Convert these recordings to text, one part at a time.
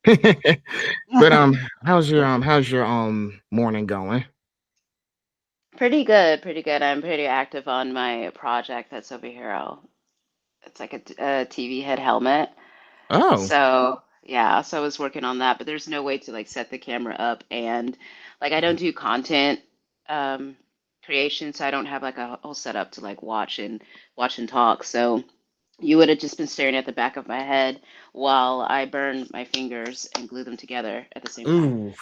But how's your morning going? Pretty good, pretty good. I'm pretty active on my project that's over here. It's like a TV head helmet. Oh, So, yeah, so I was working on that, but there's no way to like set the camera up and like I don't do content um creation, so I don't have like a whole setup to like watch and talk. So you would have just been staring at the back of my head while I burn my fingers and glue them together at the same time. ooh,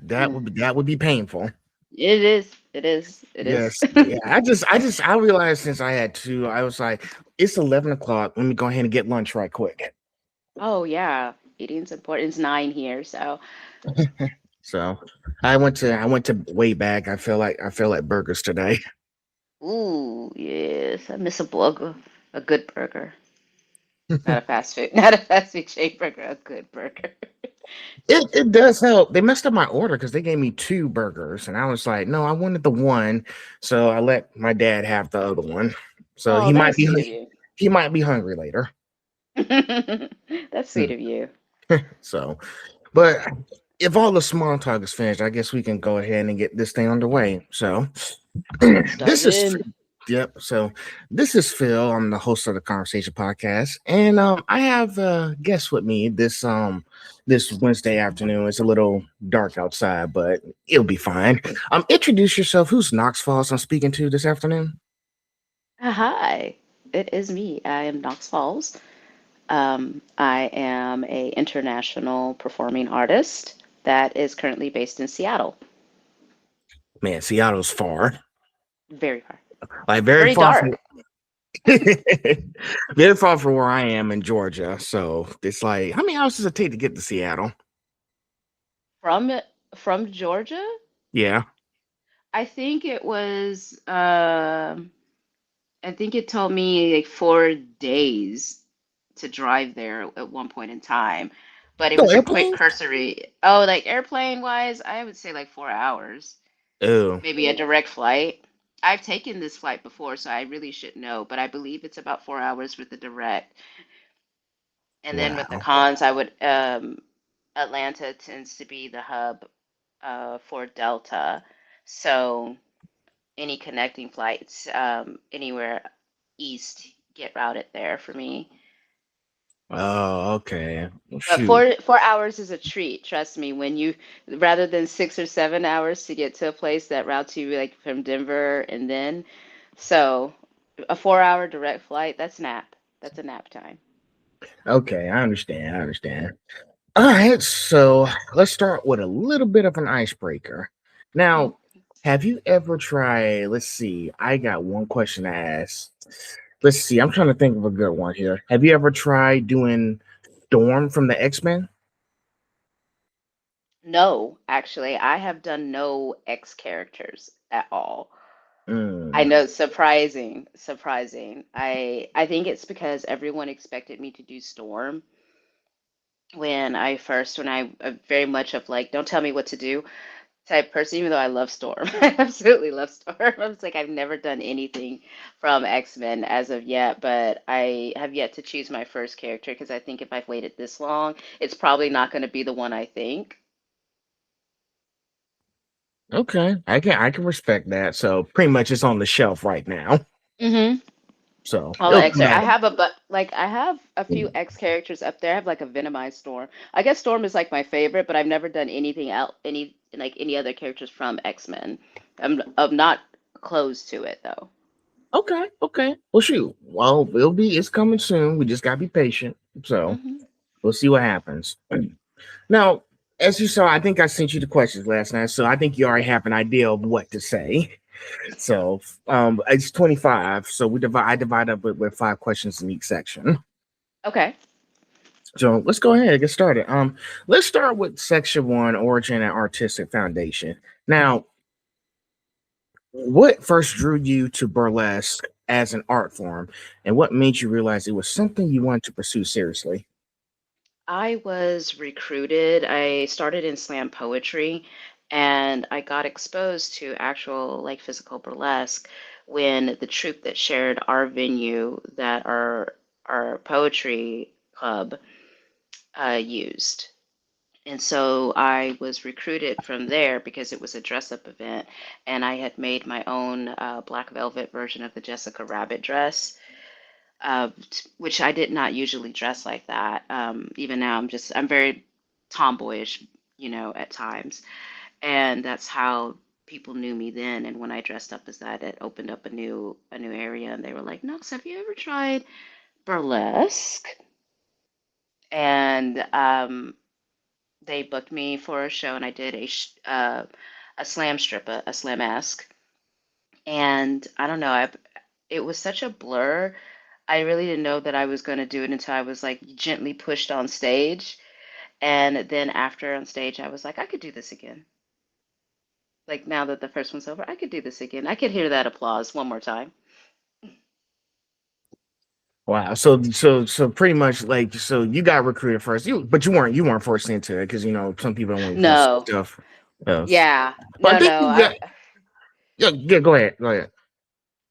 that Mm. would be painful. It is. It is. It is. Yes, yeah. I realized since I had two, I was like, it's 11 o'clock. Let me go ahead and get lunch right quick. Oh yeah, eating's important. It's 9 here, so So I went to way back. I feel like burgers today. ooh yes, I miss a burger, a good burger, not a fast food, not a fast food chain burger, a good burger. It does help. They messed up my order because they gave me two burgers, and I was like, no, I wanted the one, so I let my dad have the other one. So Oh, that's sweet of you. he might be hungry later. That's Hmm. sweet of you. So, but if all the small talk is finished, I guess we can go ahead and get this thing underway. So, Let's dive this is in. yep. So this is Phil. I'm the host of the Conversation Podcast, and I have guests with me this Wednesday afternoon. It's a little dark outside, but it'll be fine. Introduce yourself. Who's Nox Falls I'm speaking to this afternoon? Hi, it is me. I am Nox Falls. I am a international performing artist that is currently based in Seattle. Man, Seattle's far, Very far. like very Very far from dark. very far from where I am in Georgia. So it's like, how many hours does it take to get to Seattle? From from Georgia? Yeah. I think it was I think it told me like 4 days to drive there at one point in time, but it No was a quick airplane? cursory. Oh, like airplane wise, I would say like 4 hours, Oh, maybe a direct flight. I've taken this flight before, so I really should know, but I believe it's about 4 hours with the direct. And then with the wow. cons, I would Atlanta tends to be the hub for Delta, so any connecting flights anywhere east get routed there for me. Oh, okay. Well, But shoot. four hours is a treat, trust me. When you rather than 6 or 7 hours to get to a place that routes you like from Denver and then so a 4 hour direct flight, that's nap. That's a nap time. Okay, I understand. I understand. All right, so let's start with a little bit of an icebreaker. Okay. Now, have you ever tried? Let's see. I got one question to ask. Let's see. I'm trying to think of a good one here. Have you ever tried doing Storm from the X-Men? No, actually, I have done no X characters at all. I Mm. know, surprising, surprising. I think it's because everyone expected me to do Storm when I very much of like, don't tell me what to do type person, even though I love Storm. I absolutely love Storm. I was like, I've never done anything from X-Men as of yet, but I have yet to choose my first character because I think if I've waited this long, it's probably not going to be the one I think. Okay, I can respect that. So pretty much it's on the shelf right now. Hmm. So All the it'll X. come I out. have a but like I have a few X characters up there. I have like a Venomized Storm. I guess Storm is like my favorite, but I've never done anything else, any other characters from X-Men. I'm not close to it though. Okay, okay. Well, shoot. Well, it's coming soon. We just gotta be patient. So Hmm. we'll see what happens. Now, as you saw, I think I sent you the questions last night, so I think you already have an idea of what to say. So, it's 25. So I divide up with five questions in each section. Okay. So let's go ahead and get started. Let's start with section one, origin and artistic foundation. Now, what first drew you to burlesque as an art form, and what made you realize it was something you wanted to pursue seriously? I was recruited. I started in slam poetry and I got exposed to actual like physical burlesque when the troupe that shared our venue that our poetry club used. And so I was recruited from there because it was a dress up event, and I had made my own black velvet version of the Jessica Rabbit dress, which I did not usually dress like that. Even now, I'm very tomboyish, at times, and that's how people knew me then. And when I dressed up as that, it opened up a new area, and they were like, "Knox, have you ever tried burlesque?" And they booked me for a show, and I did a slam strip, a slam-esque, and I don't know, it was such a blur. I really didn't know that I was going to do it until I was like gently pushed on stage, and then after on stage, I was like, I could do this again. Like now that the first one's over, I could do this again. I could hear that applause one more time. Wow. So pretty much like so you got recruited first. But you weren't forced into it because some people don't want to do No, stuff. Else. yeah, But I no, think no. you got yeah, yeah, go ahead. Go ahead.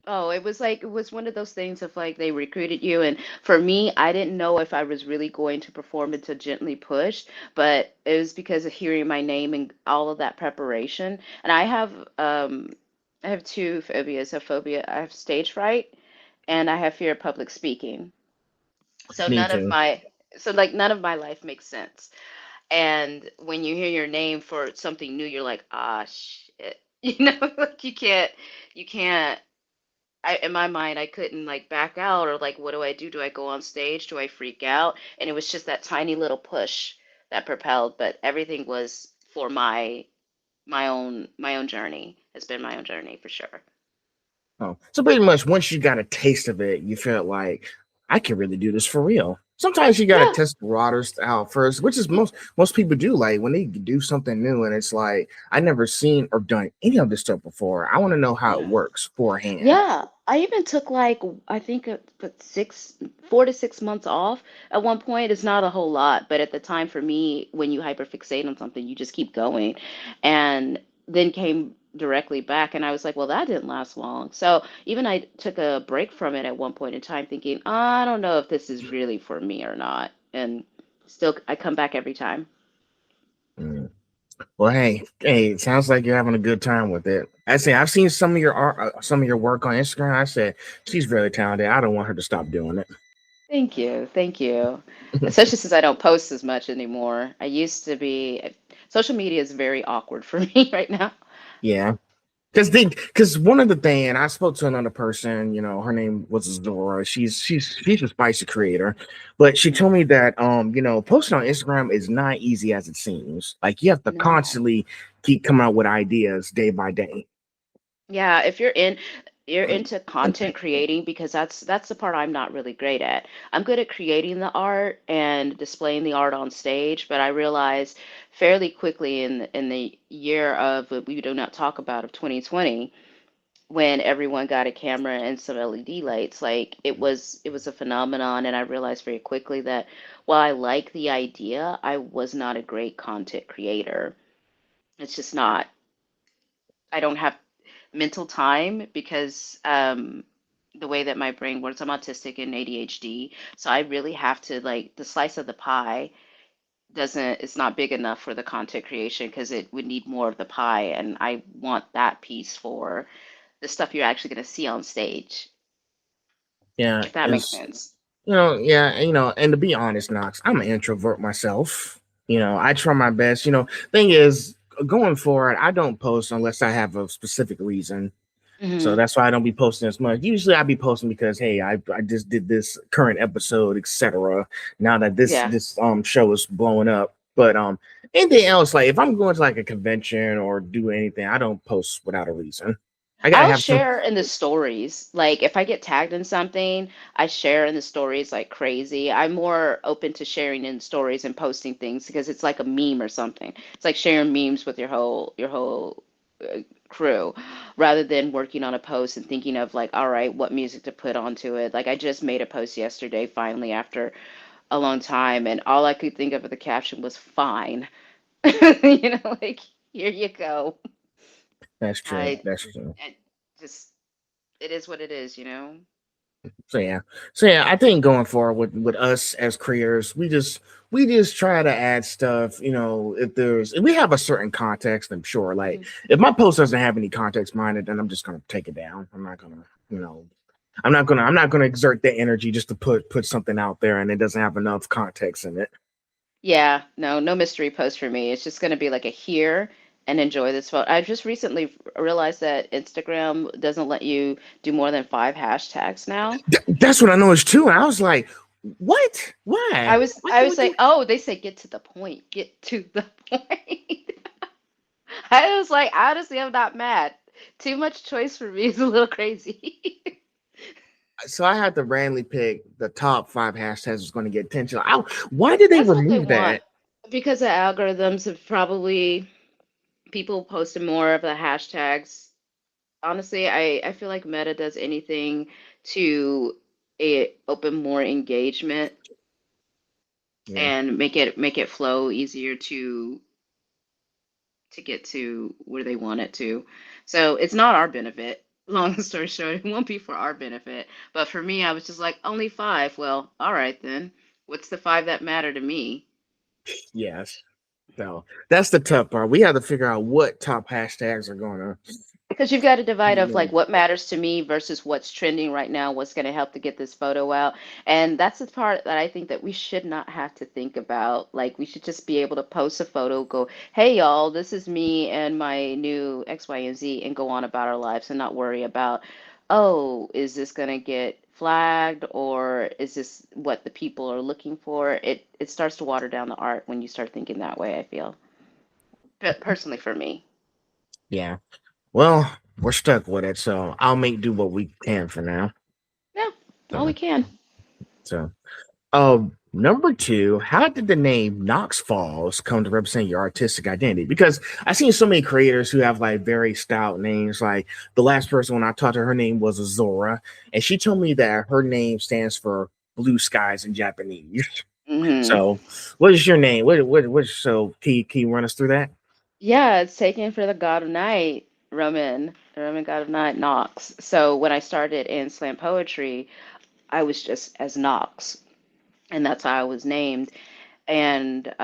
Oh, it was one of those things of like they recruited you, and for me, I didn't know if I was really going to perform until Gently Pushed, but it was because of hearing my name and all of that preparation. And I have two phobias, I have stage fright and I have fear of public speaking. So Me none of too. my none of my life makes sense. And when you hear your name for something new, you're like, ah, shit. Like you can't in my mind, I couldn't like back out or like, what do I do? Do I go on stage? Do I freak out? And it was just that tiny little push that propelled, but everything was for my own journey. It's been my own journey for sure. Oh, so pretty much once you got a taste of it, you felt like I can really do this for real. Sometimes you got to Yeah. test the waters out first, which is most people do. Like when they do something new, and it's like I never seen or done any of this stuff before. I want to know how it Yeah. works beforehand. Yeah. I even took like I think but 4 to 6 months off at one point. It's not a whole lot, but at the time for me, when you hyperfixate on something, you just keep going. And then came directly back and I was like, well, that didn't last long. So even I took a break from it at one point in time thinking, I don't know if this is really for me or not. And still I come back every time. Mm. Well, hey, it sounds like you're having a good time with it. I say I've seen some of your art, some of your work on Instagram. I said she's really talented. I don't want her to stop doing Thank you. Thank you. it. Especially since I don't post as much anymore. I used to be, social media is very awkward for me right now. Yeah. Because one of the thing, and I spoke to another person, her name was Zora. She's a spicy creator, but she Mhm. told me that posting on Instagram is not easy as it seems. Like you have to No. constantly keep coming out with ideas day by day. Yeah, if you're into content creating because that's the part I'm not really great at. I'm good at creating the art and displaying the art on stage, but I realized fairly quickly in the year of what we do not talk about of 2020 when everyone got a camera and some LED lights, like it was a phenomenon, and I realized very quickly that while I like the idea, I was not a great content creator. It's just not. I don't have mental time because the way that my brain works, I'm autistic and ADHD, so I really have to like the slice of the pie doesn't it's not big enough for the content creation because it would need more of the pie, and I want that piece for the stuff you're actually going to see on stage, Yeah, if that makes is sense. yeah, and to be honest, Knox, I'm an introvert myself. I try my best. Thing is, going forward, I don't post unless I have a specific reason. So Hmm. that's why I don't be posting as much. Usually I be posting because hey, I just did this current episode, etc. Now that this Yeah. this show is blowing up. But anything else, like if I'm going to like a convention or do anything, I don't post without a reason. I gotta I'll have some. share in the stories. Like if I get tagged in something, I share in the stories like crazy. I'm more open to sharing in stories and posting things because it's like a meme or something. It's like sharing memes with your whole crew rather than working on a post and thinking of like, all right, what music to put onto it. Like I just made a post yesterday finally after a long time and all I could think of with the caption was fine. Like here you go. That's true. I That's true. I just it is what it is. So yeah, so yeah, I think going forward with us as creators, we just try to add stuff. If we have a certain context, I'm sure. Like Mhm. if my post doesn't have any context behind it, then I'm just gonna take it down. I'm not gonna, I'm not gonna exert the energy just to put something out there and it doesn't have enough context in it. Yeah, no, no mystery post for me. It's just going to be like a here and enjoy this photo. I just recently realized that Instagram doesn't let you do more than 5 hashtags now. That's what I noticed too. And I was like, what? I Why? was Why I can we was like, do? oh, they say get to the point, get to the point. I was like, honestly, I'm not mad. Too much choice for me is a little crazy. So I had to randomly pick the top 5 hashtags that's going to get attention. Why did they That's what they remove want that? because the algorithms have probably people posted more of the hashtags. Honestly, I feel like Meta does anything to open more engagement Yeah, and make it flow easier to get to where they want it to. So it's not our benefit. Long story short, it won't be for our benefit. But for me, I was just like, only 5. Well, all right then. What's the 5 that matter to me? yes. So that's the tough part. We have to figure out what top hashtags are going to. Because you've got to divide of Yeah. like what matters to me versus what's trending right now, what's going to help to get this photo out. And that's the part that I think that we should not have to think about. Like we should just be able to post a photo, go, hey y'all, this is me and my new X, Y, and Z, and go on about our lives and not worry about, oh, is this going to get flagged or is this what the people are looking for? It starts to water down the art when you start thinking that way, I feel. Personally for me. Yeah. Well, we're stuck with it, so I'll make do what we can for now. Yeah, all we So, can. so number two, how did the name Nox Falls come to represent your artistic identity? Because I've seen so many creators who have like very stout names. Like the last person when I talked to her name was Azora, and she told me that her name stands for blue skies in Japanese. Hmm. So, what is your name? So, can you run us through that? Yeah, it's taken for the god of night, Roman, the Roman god of night, Nox. So when I started in slam poetry, I was just as Nox, and that's how I was named. And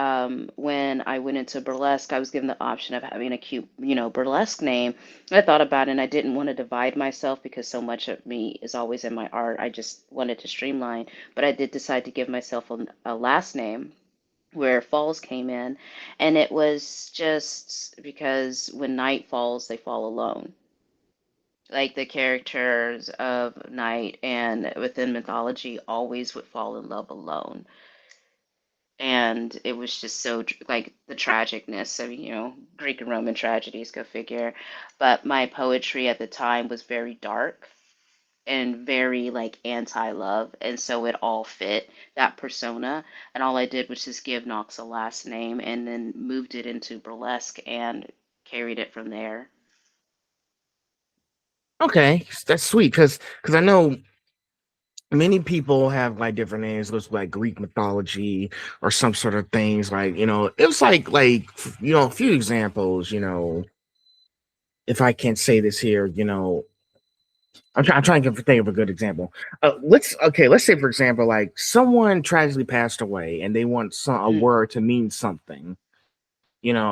when I went into burlesque, I was given the option of having a cute, burlesque name. I thought about it, and I didn't want to divide myself because so much of me is always in my art. I just wanted to streamline, but I did decide to give myself a last name where falls came in, and it was just because when night falls, they fall alone. Like the characters of night and within mythology always would fall in love alone. And it was just so like the tragicness of, Greek and Roman tragedies, go figure. But my poetry at the time was very dark and very like anti-love, and so it all fit that persona. And all I did was just give Knox a last name and then moved it into burlesque and carried it from there. Okay, that's sweet because I know many people have like different names, with like Greek mythology or some sort of things. Like it was a few examples. If I can't say this here, I'm trying to think of a good example. Let's say for example, like someone tragically passed away and they want a Mm, word to mean something.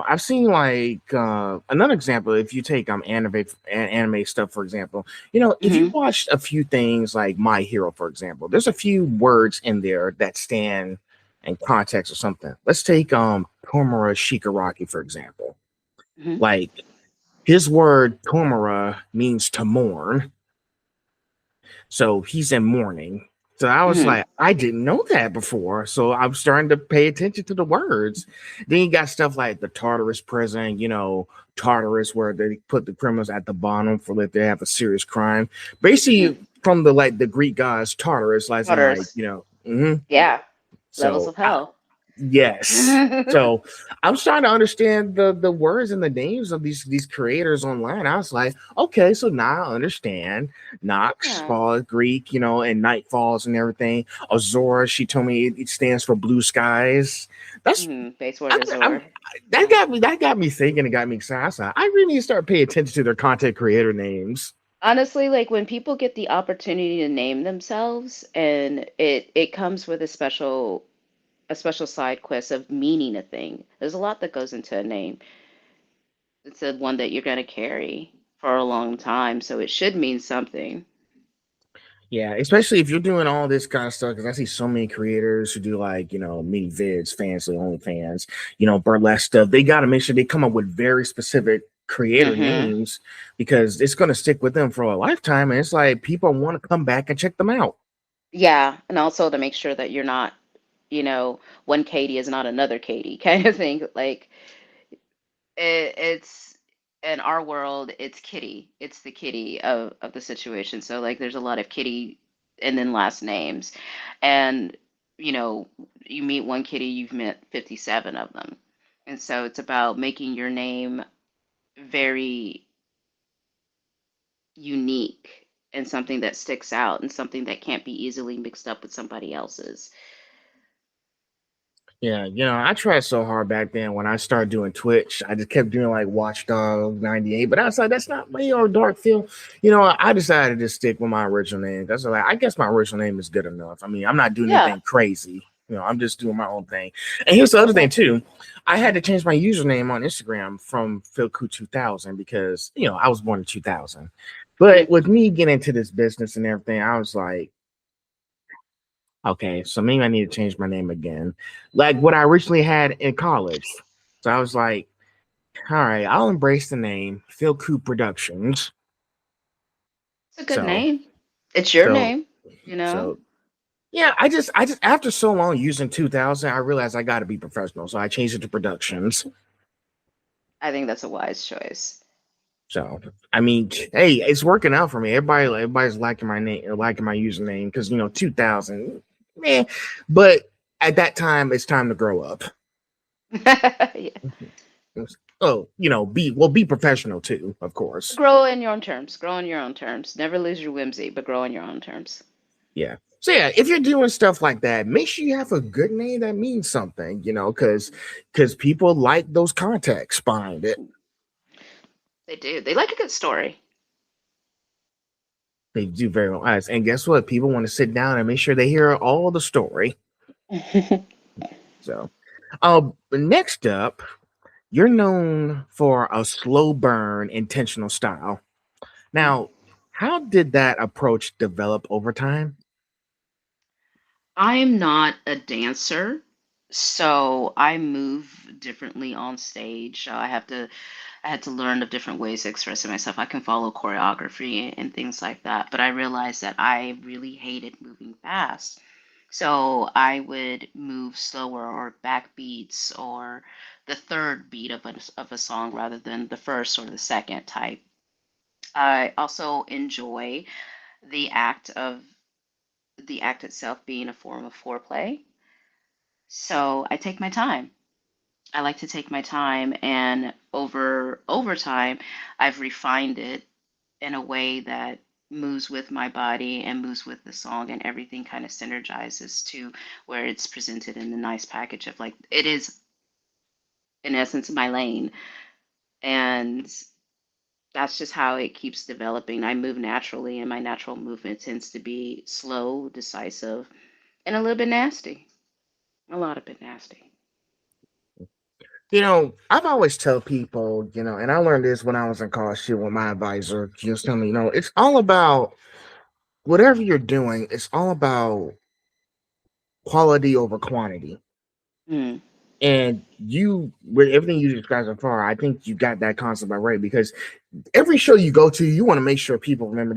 I've seen like another example. If you take anime stuff, for example, if you mm-hmm, watched a few things like My Hero, for example, there's a few words in there that stand in context or something. Let's take Tomura Shigaraki, for example. mm-hmm, Like his word Tomura means to mourn, so he's in mourning. So I was mm-hmm, like, I didn't know that before. So I'm starting to pay attention to the words. Then you got stuff like the Tartarus prison, Tartarus, where they put the criminals at the bottom for if they have a serious crime. Basically, mm-hmm. from the Greek gods, Tartarus lies in like, Others, yeah, levels So of hell. yes. So I'm trying to understand the words and the names of these creators online. I was like, okay, so now I understand Nox Yeah, Falls, Greek, and Night Falls and everything. Azora, she told me it stands for blue skies. That's base word I'm Azor. that Yeah. got me thinking. It got me excited. I really need to start paying attention to their content creator names. Honestly, like when people get the opportunity to name themselves, and it comes with a special side quest of meaning a thing. There's a lot that goes into a name. It's the one that you're gonna carry for a long time, so it should mean something. Yeah, especially if you're doing all this kind of stuff, because I see so many creators who do like, mini vids, fansly only fans, burlesque stuff. They got to make sure they come up with very specific creator Hmm. names because it's going to stick with them for a lifetime. And it's like people want to come back and check them out. Yeah, and also to make sure that you're not, one Katie is not another Katie kind of thing. Like it's in our world, it's Kitty. It's the Kitty of the situation. So like there's a lot of Kitty and then last names. And you know, you meet one Kitty, you've met 57 of them. And so it's about making your name very unique and something that sticks out and something that can't be easily mixed up with somebody else's. Yeah, I tried so hard back then when I started doing Twitch. I just kept doing like Watchdog 98, but I was like, that's not me or Dark Field. I decided to stick with my original name. That's like, I guess my original name is good enough. I mean, I'm not doing Yeah, anything crazy. I'm just doing my own thing. And here's the other thing too. I had to change my username on Instagram from PhilCoo2000 because I was born in 2000. But mm, with me getting into this business and everything, I was like, okay, so maybe I need to change my name again, like what I originally had in college. So I was like, all right, I'll embrace the name Phil Coop Productions. it's a good So, name. It's your so, name, you know? so, yeah, I just after so long using 2000, I realized I got to be professional, so I changed it to Productions. I think that's a wise choice. So, I mean, hey, it's working out for me. Everybody's liking my name, liking my username because 2000, man. But at that time, it's time to grow up. Yeah. Oh, be professional too, of course. Grow in your own terms. Grow in your own terms. Never lose your whimsy, but grow in your own terms. Yeah. So yeah, if you're doing stuff like that, make sure you have a good name that means something, because people like those contexts behind it. They do. They like a good story. They do very well. And guess what? People want to sit down and make sure they hear all the story. So, next up, you're known for a slow burn, intentional style. Now, how did that approach develop over time? I'm not a dancer, so I move differently on stage. I had to learn the different ways of expressing myself. I can follow choreography and things like that, but I realized that I really hated moving fast. So I would move slower or backbeats or the third beat of a song rather than the first or the second type. I also enjoy the the act itself being a form of foreplay. So I take my time. I like to take my time, and over time, I've refined it in a way that moves with my body and moves with the song, and everything kind of synergizes to where it's presented in a nice package of like it is in essence my lane, and that's just how it keeps developing. I move naturally, and my natural movement tends to be slow, decisive, and a little bit nasty. A lot of bit nasty. I've always tell people, and I learned this when I was in college too with my advisor. Just tell me, it's all about whatever you're doing. It's all about quality over quantity. Mm. And you, with everything you described so far, I think you got that concept right because every show you go to, you want to make sure people remember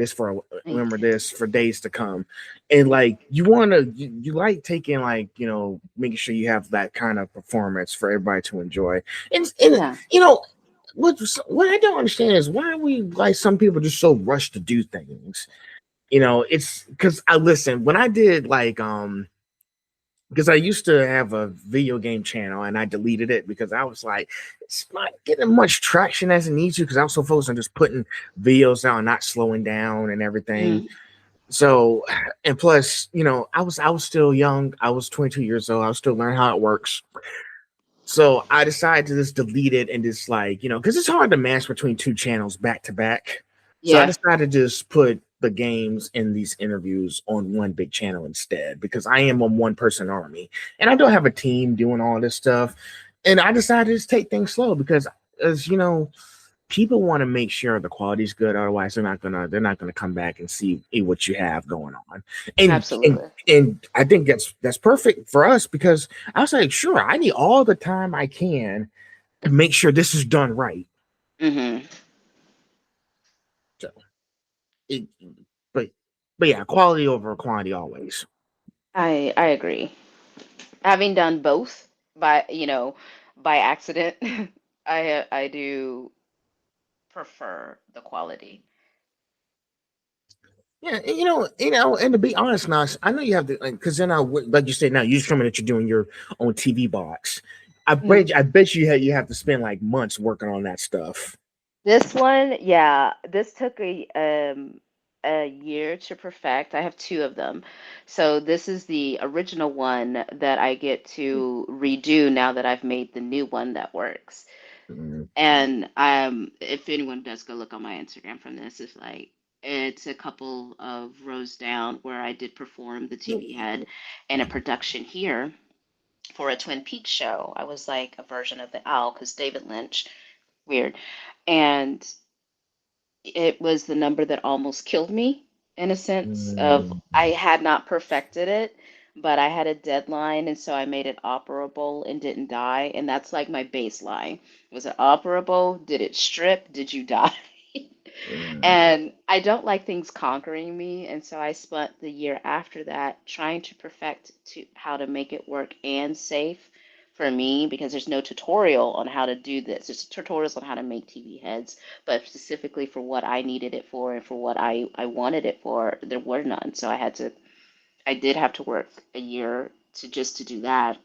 Thank you. this for days to come, and like you like taking like making sure you have that kind of performance for everybody to enjoy, and Yeah. what I don't understand is why we like some people just so rushed to do things. It's because I listen when I did like because I used to have a video game channel and I deleted it because I was like, it's not getting much traction as it needs to because I was so focused on just putting videos out and not slowing down and everything. Mm. So, and plus, I was still young. I was 22 years old. I was still learning how it works. So I decided to just delete it and just like, because it's hard to match between two channels back to back. So I Yeah, decided to just put the games and these interviews on one big channel instead because I am a one person army and I don't have a team doing all this stuff. And I decided to just take things slow because, as you know, people want to make sure the quality's good. Otherwise, they're not gonna come back and see what you have going on. And and absolutely. and I think that's perfect for us because I was like, sure, I need all the time I can to make sure this is done right. Hmm. So it, but but yeah, quality over quantity always. I agree. Having done both by, by accident, I do prefer the quality. Yeah, and and to be honest, Nas, I know you have to, because then like you said, now you're showing that you're doing your own TV box. I bet you have to spend like months working on that stuff. This one, yeah, this took a year to perfect. I have two of them. So this is the original one that I get to redo now that I've made the new one that works. Mm. And if anyone does go look on my Instagram from this, it's a couple of rows down where I did perform the TV head in a production here for a Twin Peaks show. I was like a version of the owl because David Lynch, weird. And it was the number that almost killed me in a sense of Mm. I had not perfected it, but I had a deadline, and so I made it operable and didn't die. And that's like my baseline. Was it operable? Did it strip? Did you die? Mm. And I don't like things conquering me, and so I spent the year after that trying to perfect to how to make it work and safe for me because there's no tutorial on how to do this. There's tutorials on how to make TV heads, but specifically for what I needed it for and for what I wanted it for, there were none. So I did have to work a year to do that,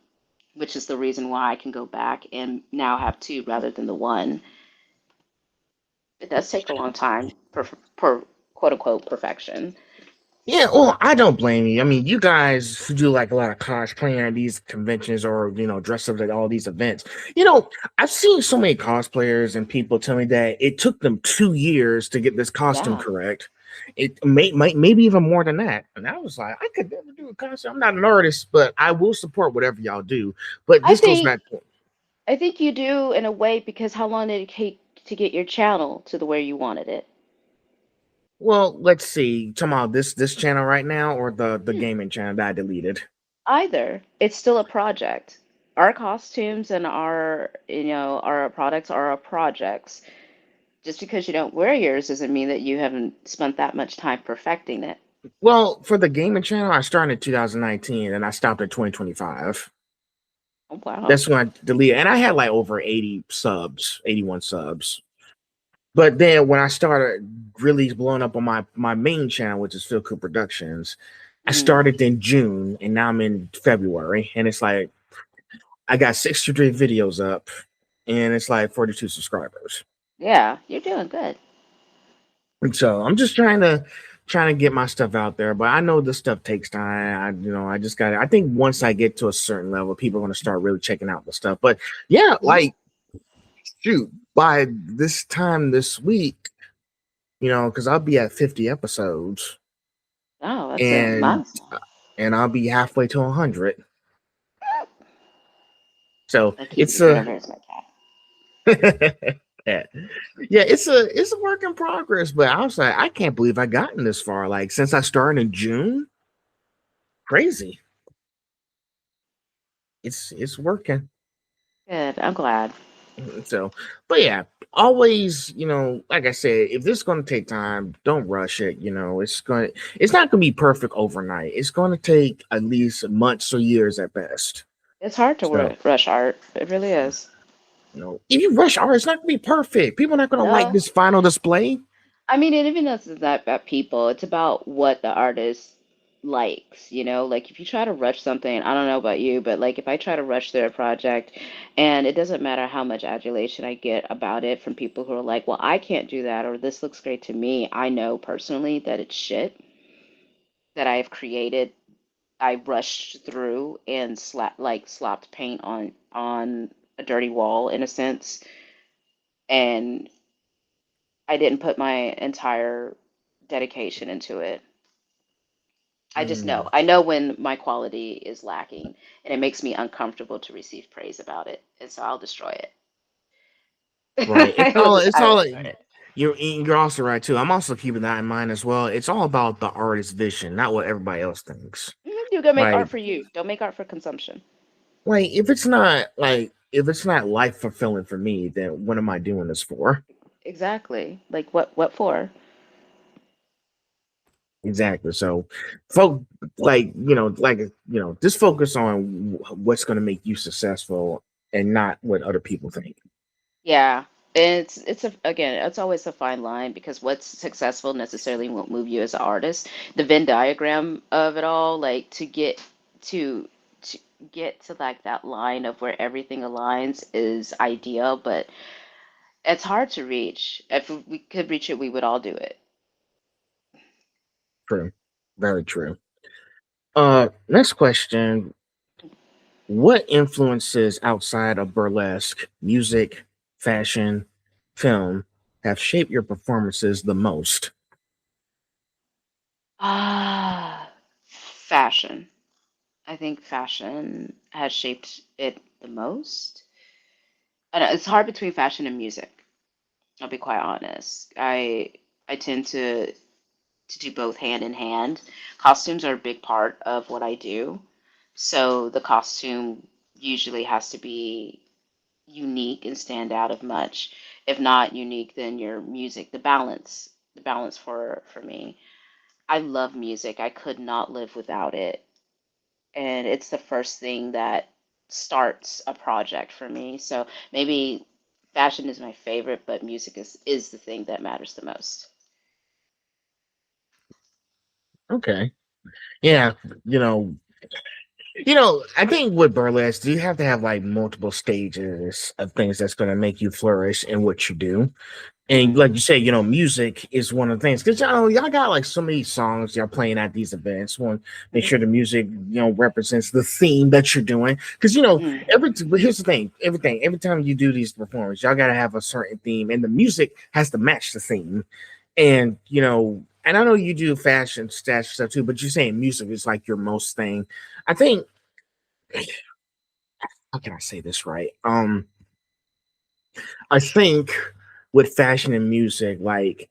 which is the reason why I can go back and now have two rather than the one. It does take a long time per quote unquote perfection. Yeah, well, I don't blame you. I mean, you guys who do like a lot of cosplaying at these conventions or dress up at all these events. You know, I've seen so many cosplayers and people tell me that it took them 2 years to get this costume Yeah. correct. It might maybe even more than that. And I was like, I could never do a costume. I'm not an artist, but I will support whatever y'all do. But I this goes think back to, I think you do in a way because how long did it take to get your channel to the where you wanted it? well, let's see. Talking about this channel right now or the Hmm. gaming channel that I deleted. Either. It's still a project. Our costumes and our products are our projects. Just because you don't wear yours doesn't mean that you haven't spent that much time perfecting it. Well, for the gaming channel, I started in 2019 and I stopped at 2025. Oh, wow. That's when I deleted, and I had like over 80 subs, 81 subs. But then when I started really blowing up on my main channel, which is Phil Coop Productions, I Hmm. started in June and now I'm in February, and it's like I got 63 videos up, and it's like 42 subscribers. Yeah, you're doing good. And so I'm just trying to get my stuff out there, but I know this stuff takes time. I just got. I think once I get to a certain level, people are going to start really checking out the stuff. But yeah, Mhm. like shoot, by this time this week, because I'll be at 50 episodes, Oh, that's a and milestone. I'll be halfway to 100. So I keep it's yeah, a there's my cat. yeah, it's a work in progress. But I was like, I can't believe I gotten this far. Like since I started in June, crazy. It's working. Good. I'm glad. So, but yeah, always, like I said, if this is going to take time, don't rush it. It's not going to be perfect overnight. It's going to take at least months or years at best. It's hard to So, rush art. It really is. if you rush art, it's not going to be perfect. People are not going to like No. this final display. I mean, and even though it's not about people, it's about what the artist likes, Like if you try to rush something, I don't know about you, but like if I try to rush their project and it doesn't matter how much adulation I get about it from people who are like, well, I can't do that or this looks great to me, I know personally that it's shit that I have created. I rushed through and slapped paint on a dirty wall in a sense, and I didn't put my entire dedication into it. I just know. Mm, I know when my quality is lacking, and it makes me uncomfortable to receive praise about it, and so I'll destroy it. right. It's all. It's I will all. destroy it. You're also right too. I'm also keeping that in mind as well. It's all about the artist's vision, not what everybody else thinks. You go make Like, art for you. Don't make art for consumption. if it's not life fulfilling for me, then what am I doing this for? Exactly. Like what for? Exactly. So, folk, just focus on what's going to make you successful and not what other people think. Yeah. It's a again, it's always a fine line because what's successful necessarily won't move you as an artist. The Venn diagram of it all, like to to get to like that line of where everything aligns is ideal, but it's hard to reach. If we could reach it, we would all do it. True. Very true. Next question. What influences outside of burlesque, music, fashion, film have shaped your performances the most? Fashion. I think fashion has shaped it the most. I know, it's hard between fashion and music. I'll be quite honest. I tend to do both hand in hand. Costumes are a big part of what I do. So the costume usually has to be unique and stand out of much. If not unique, then your music, the balance for me. I love music. I could not live without it. And it's the first thing that starts a project for me. So maybe fashion is my favorite, but music is the thing that matters the most. Okay. Yeah, you know, I think with burlesque, you have to have like multiple stages of things that's going to make you flourish in what you do. And Hmm. like you say, music is one of the things because y'all got like so many songs y'all playing at these events. Want make Hmm. sure the music represents the theme that you're doing because Hmm. but here's the thing, every time you do these performances, y'all gotta have a certain theme, and the music has to match the theme. And and I know you do fashion stash stuff too, but you're saying music is like your most thing. I think how can I say this right? I think with fashion and music, like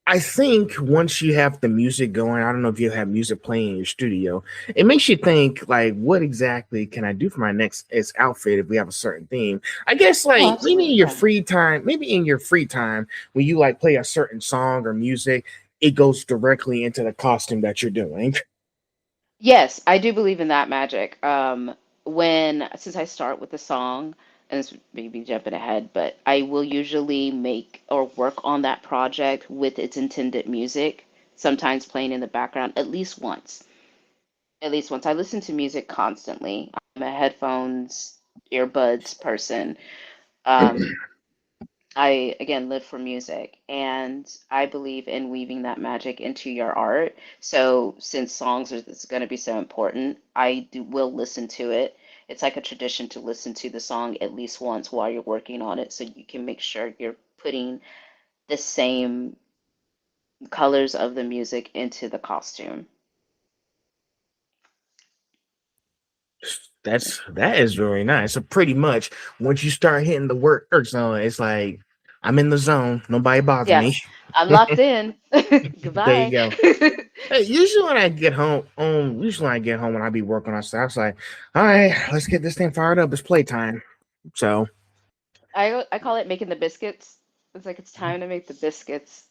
I think once you have the music going, I don't know if you have music playing in your studio, it makes you think like, what exactly can I do for my next outfit if we have a certain theme? I guess Oh, like absolutely. Yeah. maybe in your free time when you like play a certain song or music, it goes directly into the costume that you're doing. Yes, I do believe in that magic. When since I start with the song, and this may be jumping ahead, but I will usually make or work on that project with its intended music, sometimes playing in the background at least once. At least once. I listen to music constantly. I'm a headphones, earbuds person. Um, I again live for music, and I believe in weaving that magic into your art. So since songs are is going to be so important, will listen to it. It's like a tradition to listen to the song at least once while you're working on it, so you can make sure you're putting the same colors of the music into the costume. That is very nice. So pretty much once you start hitting the work zone, it's like I'm in the zone. Nobody bother Yeah, me. I'm locked in. There you Goodbye. go. Hey, usually when I get home, when I be working on stuff, it's like, all right, let's get this thing fired up. It's playtime. So I call it making the biscuits. It's like it's time to make the biscuits.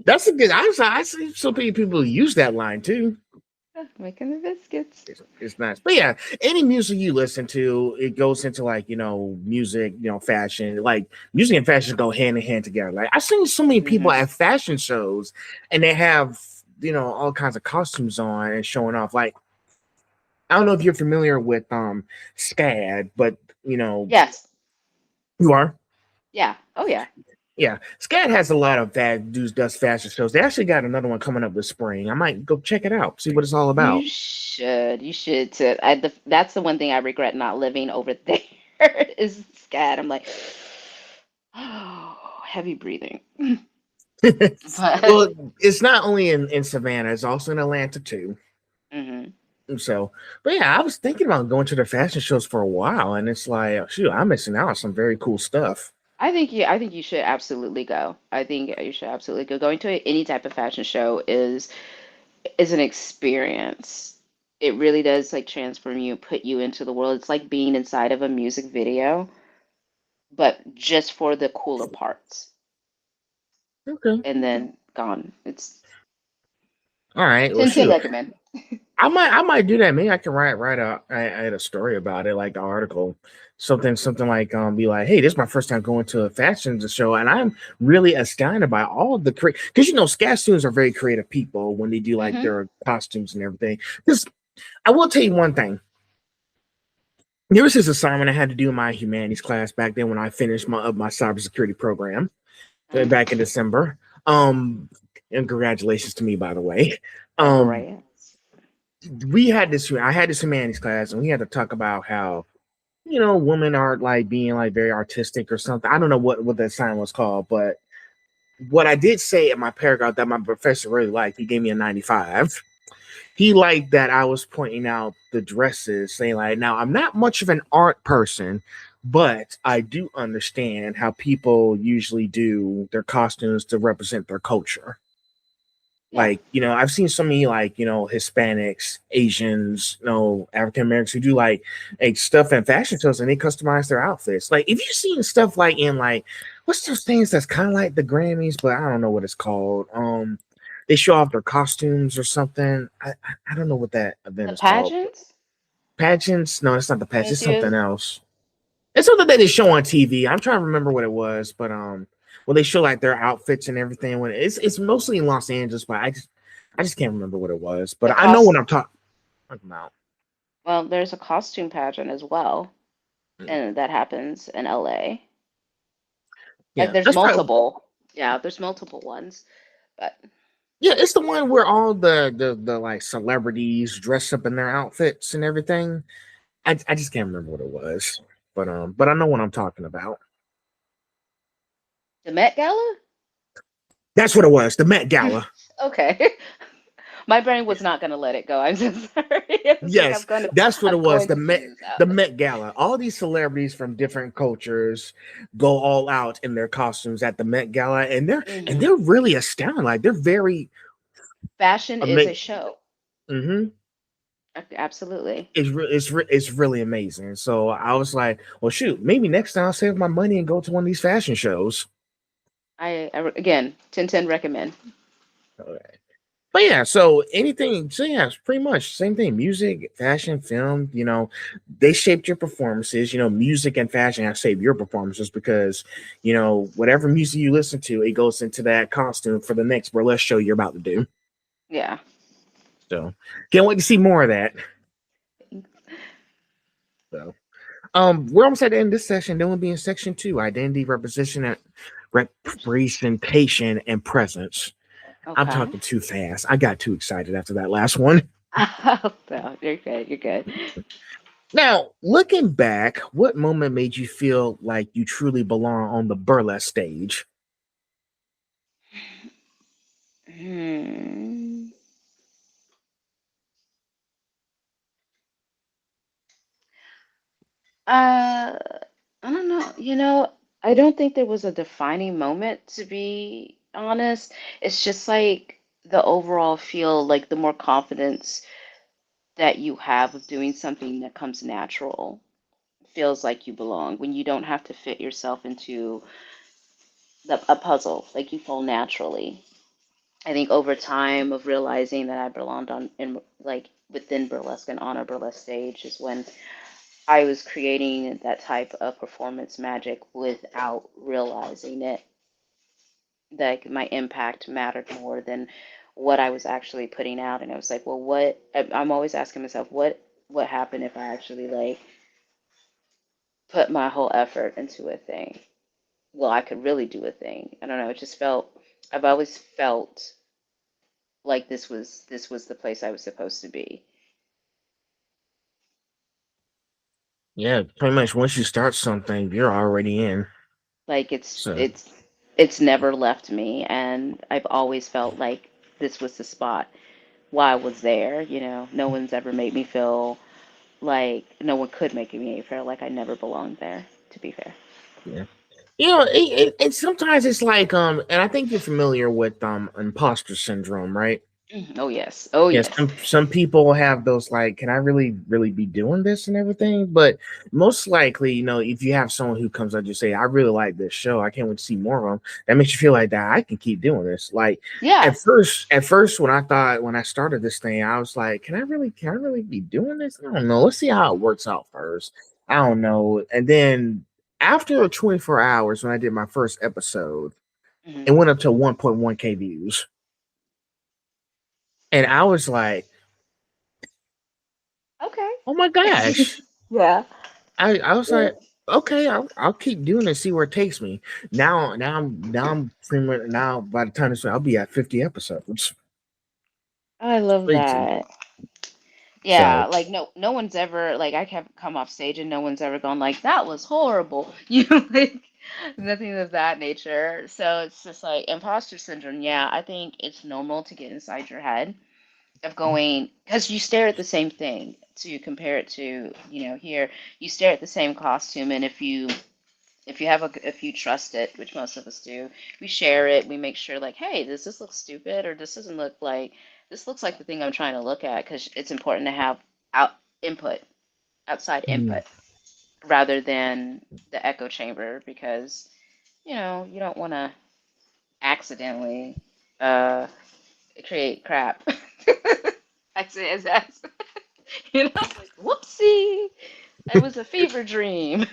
that's a good. I see so many people use that line too. Making the biscuits. It's nice, but yeah, any music you listen to, it goes into like music, fashion. Like music and fashion go hand in hand together. Like I've seen so many people Hmm. at fashion shows, and they have all kinds of costumes on and showing off. Like I don't know if you're familiar with SCAD, but Yes. you are. Yeah. Oh yeah. Yeah, SCAD has a lot of that dudes does fashion shows. They actually got another one coming up this spring. I might go check it out, see what it's all about. You should. You should too. That's the one thing I regret not living over there is SCAD. I'm like, oh, heavy breathing. Well, But it's not only in Savannah, it's also in Atlanta too. mhm. So, but yeah, I was thinking about going to the fashion shows for a while, and it's like, shoot, I'm missing out on some very cool stuff. I think you should absolutely go. I think you should absolutely go. Going to any type of fashion show is an experience. It really does like transform you, put you into the world. It's like being inside of a music video, but just for the cooler parts Okay. and then gone. It's All right. Well, 10/10 shoot, recommend. I might do that. Maybe I can write a story about it, like the article, something like be like, hey, this is my first time going to a fashion show, and I'm really astounded by all of the because Scat students are very creative people when they do like Hmm. their costumes and everything. Because I will tell you one thing. There was this assignment I had to do in my humanities class back then when I finished my cybersecurity program back in December. Um, and congratulations to me, by the way. Um, Congrats. I had this humanities class, and we had to talk about how women are like being like very artistic or something. I don't know what that sign was called, but what I did say in my paragraph that my professor really liked, he gave me a 95. He liked that I was pointing out the dresses, saying like, now I'm not much of an art person, but I do understand how people usually do their costumes to represent their culture. Yeah. Like, I've seen so many like, Hispanics, Asians, African Americans who do like stuff in fashion shows and they customize their outfits. Like, if you've seen stuff like in like what's those things that's kind of like the Grammys, but I don't know what it's called. They show off their costumes or something. I don't know what that event The is called. pageants? Pageants? No, it's not the pageant. Miss It's something you? else. It's something that they show on TV. I'm trying to remember what it was, but when they show like their outfits and everything, when it's mostly in Los Angeles, but I just can't remember what it was. But The I know what cost I'm talking about. well, there's a costume pageant as well, Mm. and that happens in LA. Like Yeah, there's that's probably multiple. Yeah, there's multiple ones. But yeah. It's the one where all the like celebrities dress up in their outfits and everything. I just can't remember what it was, but I know what I'm talking about. the Met Gala? That's what it was. The Met Gala. Okay. My brain was not gonna let it go. I'm so sorry. I was like, Yes, that's what it I'm was. going The to Met, figure this out. the Met Gala. All these celebrities from different cultures go all out in their costumes at the Met Gala, and they're and Hmm. they're really astounding. Like they're very Fashion is a amazing. show. Hmm. Absolutely. It's really amazing. So I was like, well, shoot, maybe next time I'll save my money and go to one of these fashion shows. Again, 10/10 recommend. But yeah, so yeah, it's pretty much same thing. Music, fashion, film, they shaped your performances. Music and fashion have shaped your performances because, whatever music you listen to, it goes into that costume for the next burlesque show you're about to do. Yeah. So can't wait to see more of that. So we're almost at the end of this session. Then we'll be in section two, identity, representation, and presence. I'm Okay. talking too fast. I got too excited after that last one. No, you're good. You're good. Now, looking back, what moment made you feel like you truly belong on the burlesque stage? Hmm. Uh, I don't know. I don't think there was a defining moment, to be honest. It's just like the overall feel, like the more confidence that you have of doing something that comes natural, feels like you belong when you don't have to fit yourself into a puzzle, like you fall naturally. I think over time of realizing that I belonged on in like within burlesque and on a burlesque stage is when I was creating that type of performance magic without realizing it. Like my impact mattered more than what I was actually putting out. And I was like, well, I'm always asking myself, what happened if I actually like put my whole effort into a thing? Well, I could really do a thing. I don't know. It just felt I've always felt like this was the place I was supposed to be. Yeah, pretty much once you start something, you're already in. Like it's So, it's It's never left me, and I've always felt like this was the spot why I was there. No one's ever made me feel like no one could make me feel like I never belonged there, to be fair. Yeah. And sometimes it's like, and I think you're familiar with imposter syndrome, right? Mhm. Oh yes. Oh Yes, yes. some people have those like, can I really be doing this and everything? But most likely, if you have someone who comes up and say, I really like this show, I can't wait to see more of them, that makes you feel like that I can keep doing this. Like Yeah. at first when I started this thing, I was like, can I really be doing this? I don't know. Let's see how it works out first. I don't know. And then after 24 hours, when I did my first episode, Hmm. it went up to 1.1K views. And I was like, Okay. oh my gosh. Yeah. I was Yeah. like, okay, I'll keep doing it, see where it takes me. Now I'm pretty much now by the time this I'll be at 50 episodes. I It's love crazy. that. Yeah, So like no one's ever like I have come off stage and no one's ever gone like that was horrible. Like nothing of that nature. So it's just like imposter syndrome. Yeah, I think it's normal to get inside your head of going because you stare at the same thing to compare it to, here you stare at the same costume, and if you trust it, which most of us do, we share it. We make sure, like, hey, does this look stupid, or this doesn't look like this looks like the thing I'm trying to look at, because it's important to have out input, outside mm, input, rather than the echo chamber, because you don't want to accidentally uh, create crap. I say as that, like, whoopsie, it was a fever dream.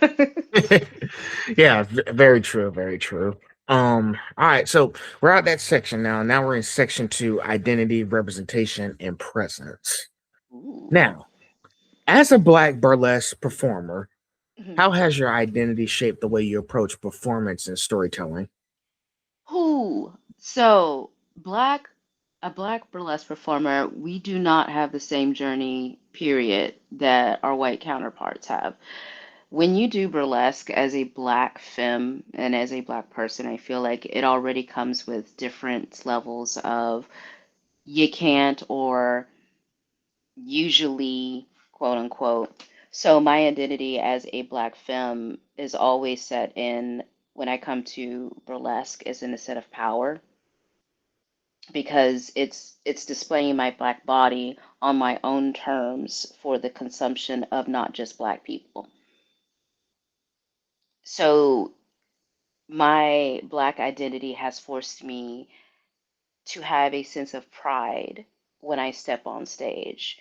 yeah, very true, very true. All right, so we're out that section now. Now we're in section two, identity, representation, and presence. Ooh. Now, as a black burlesque performer, Mhm. how has your identity shaped the way you approach performance and storytelling? Who? So, a black burlesque performer, we do not have the same journey, period, that our white counterparts have. When you do burlesque as a black femme and as a black person, I feel like it already comes with different levels of you can't or usually, quote unquote. So, my identity as a black femme is always set in when I come to burlesque is in a set of power, because it's displaying my black body on my own terms for the consumption of not just black people. So my black identity has forced me to have a sense of pride when I step on stage.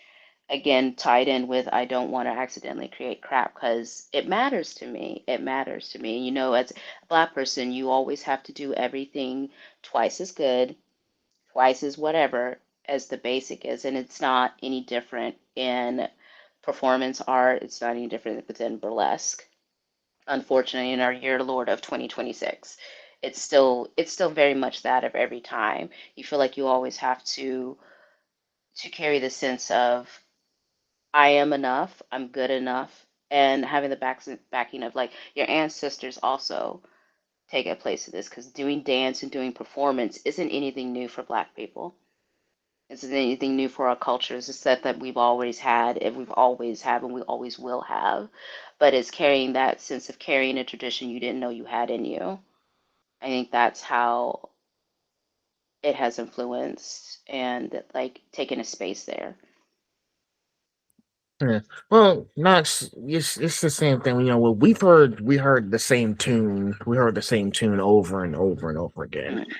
Again, tied in with I don't want to accidentally create crap, because it matters to me. It matters to me. As a black person, you always have to do everything twice as good, twice as whatever as the basic is. And it's not any different in performance art. It's not any different within burlesque. Unfortunately, in our year Lord of 2026, it's still very much that of every time. You feel like you always have to carry the sense of I am enough, I'm good enough, and having the backing of like your ancestors also take a place of this, because doing dance and doing performance isn't anything new for Black people. Isn't anything new for our culture. It's a set that we've always had, and we've always have, and we always will have. But it's carrying that sense of carrying a tradition you didn't know you had in you. I think that's how it has influenced and like taken a space there. Yeah. Well, Knox, it's the same thing. Well, we heard the same tune. We heard the same tune over and over and over again. Mm-hmm.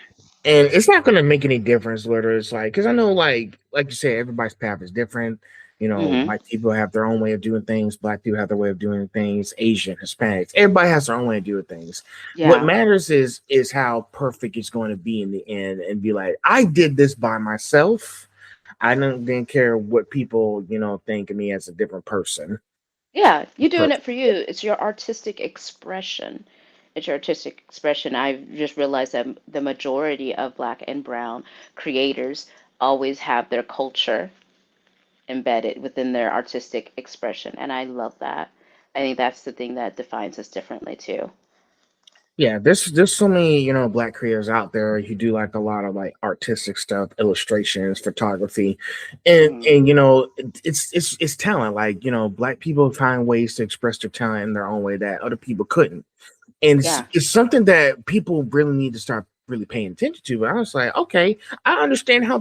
And it's not going to make any difference whether it's like, because I know, like you said, everybody's path is different. Mm-hmm. White people have their own way of doing things. Black people have their way of doing things. Asian, Hispanics, everybody has their own way of doing things. What Yeah. matters is how perfect it's going to be in the end, and be like, I did this by myself. I don't didn't care what people think of me as a different person. Yeah, you're doing it Person. for you. It's your artistic expression. It's your artistic expression. I've just realized that the majority of Black and Brown creators always have their culture embedded within their artistic expression. And I love that. I think that's the thing that defines us differently too. Yeah, there's so many, black creators out there who do like a lot of like artistic stuff, illustrations, photography, and Hmm. and it's talent. Like, black people find ways to express their talent in their own way that other people couldn't. And it's, Yeah. it's something that people really need to start really paying attention to. But I was like, okay, I understand how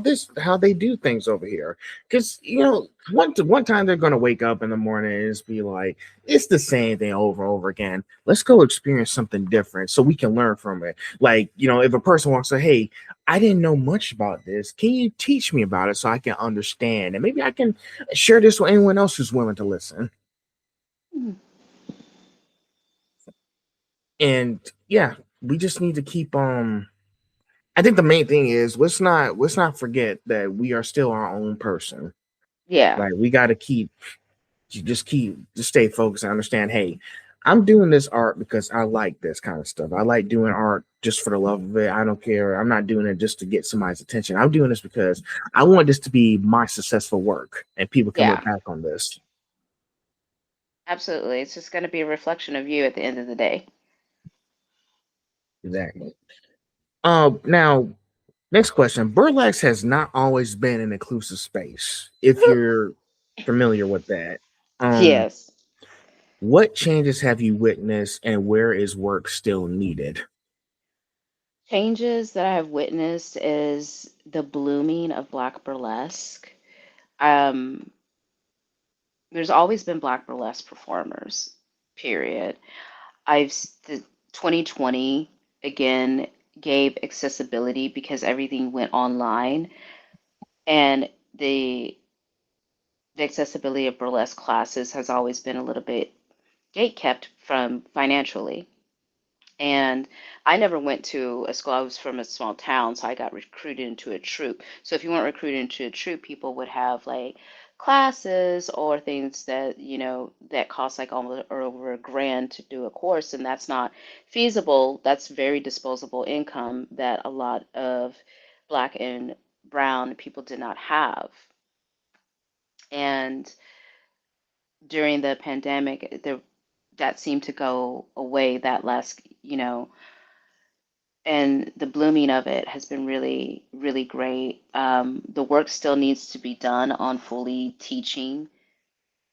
they do things over here. Because one time they're gonna wake up in the morning and just be like, it's the same thing over and over again. Let's go experience something different so we can learn from it. Like, if a person wants to, hey, I didn't know much about this. Can you teach me about it so I can understand? And maybe I can share this with anyone else who's willing to listen. Hmm. And yeah, we just need to keep I think the main thing is let's not forget that we are still our own person. Yeah. Like we got to just stay focused and understand. Hey, I'm doing this art because I like this kind of stuff. I like doing art just for the love of it. I don't care. I'm not doing it just to get somebody's attention. I'm doing this because I want this to be my successful work, and people can look Yeah. back on this. Absolutely. It's just going to be a reflection of you at the end of the day. Exactly. Now next question. Burlesque has not always been an inclusive space. If you're familiar with that. Um, Yes. what changes have you witnessed and where is work still needed? Changes that I have witnessed is the blooming of Black burlesque. Um, there's always been Black burlesque performers, period. The 2020 again gave accessibility because everything went online, and the accessibility of burlesque classes has always been a little bit gate kept from financially. And I never went to a school. I was from a small town, so I got recruited into a troupe. So if you weren't recruited into a troupe, people would have like classes or things that, that cost like almost or over $1,000 to do a course, and that's not feasible. That's very disposable income that a lot of Black and brown people did not have. And during the pandemic, that seemed to go away, that last, and the blooming of it has been really, really great. The work still needs to be done on fully teaching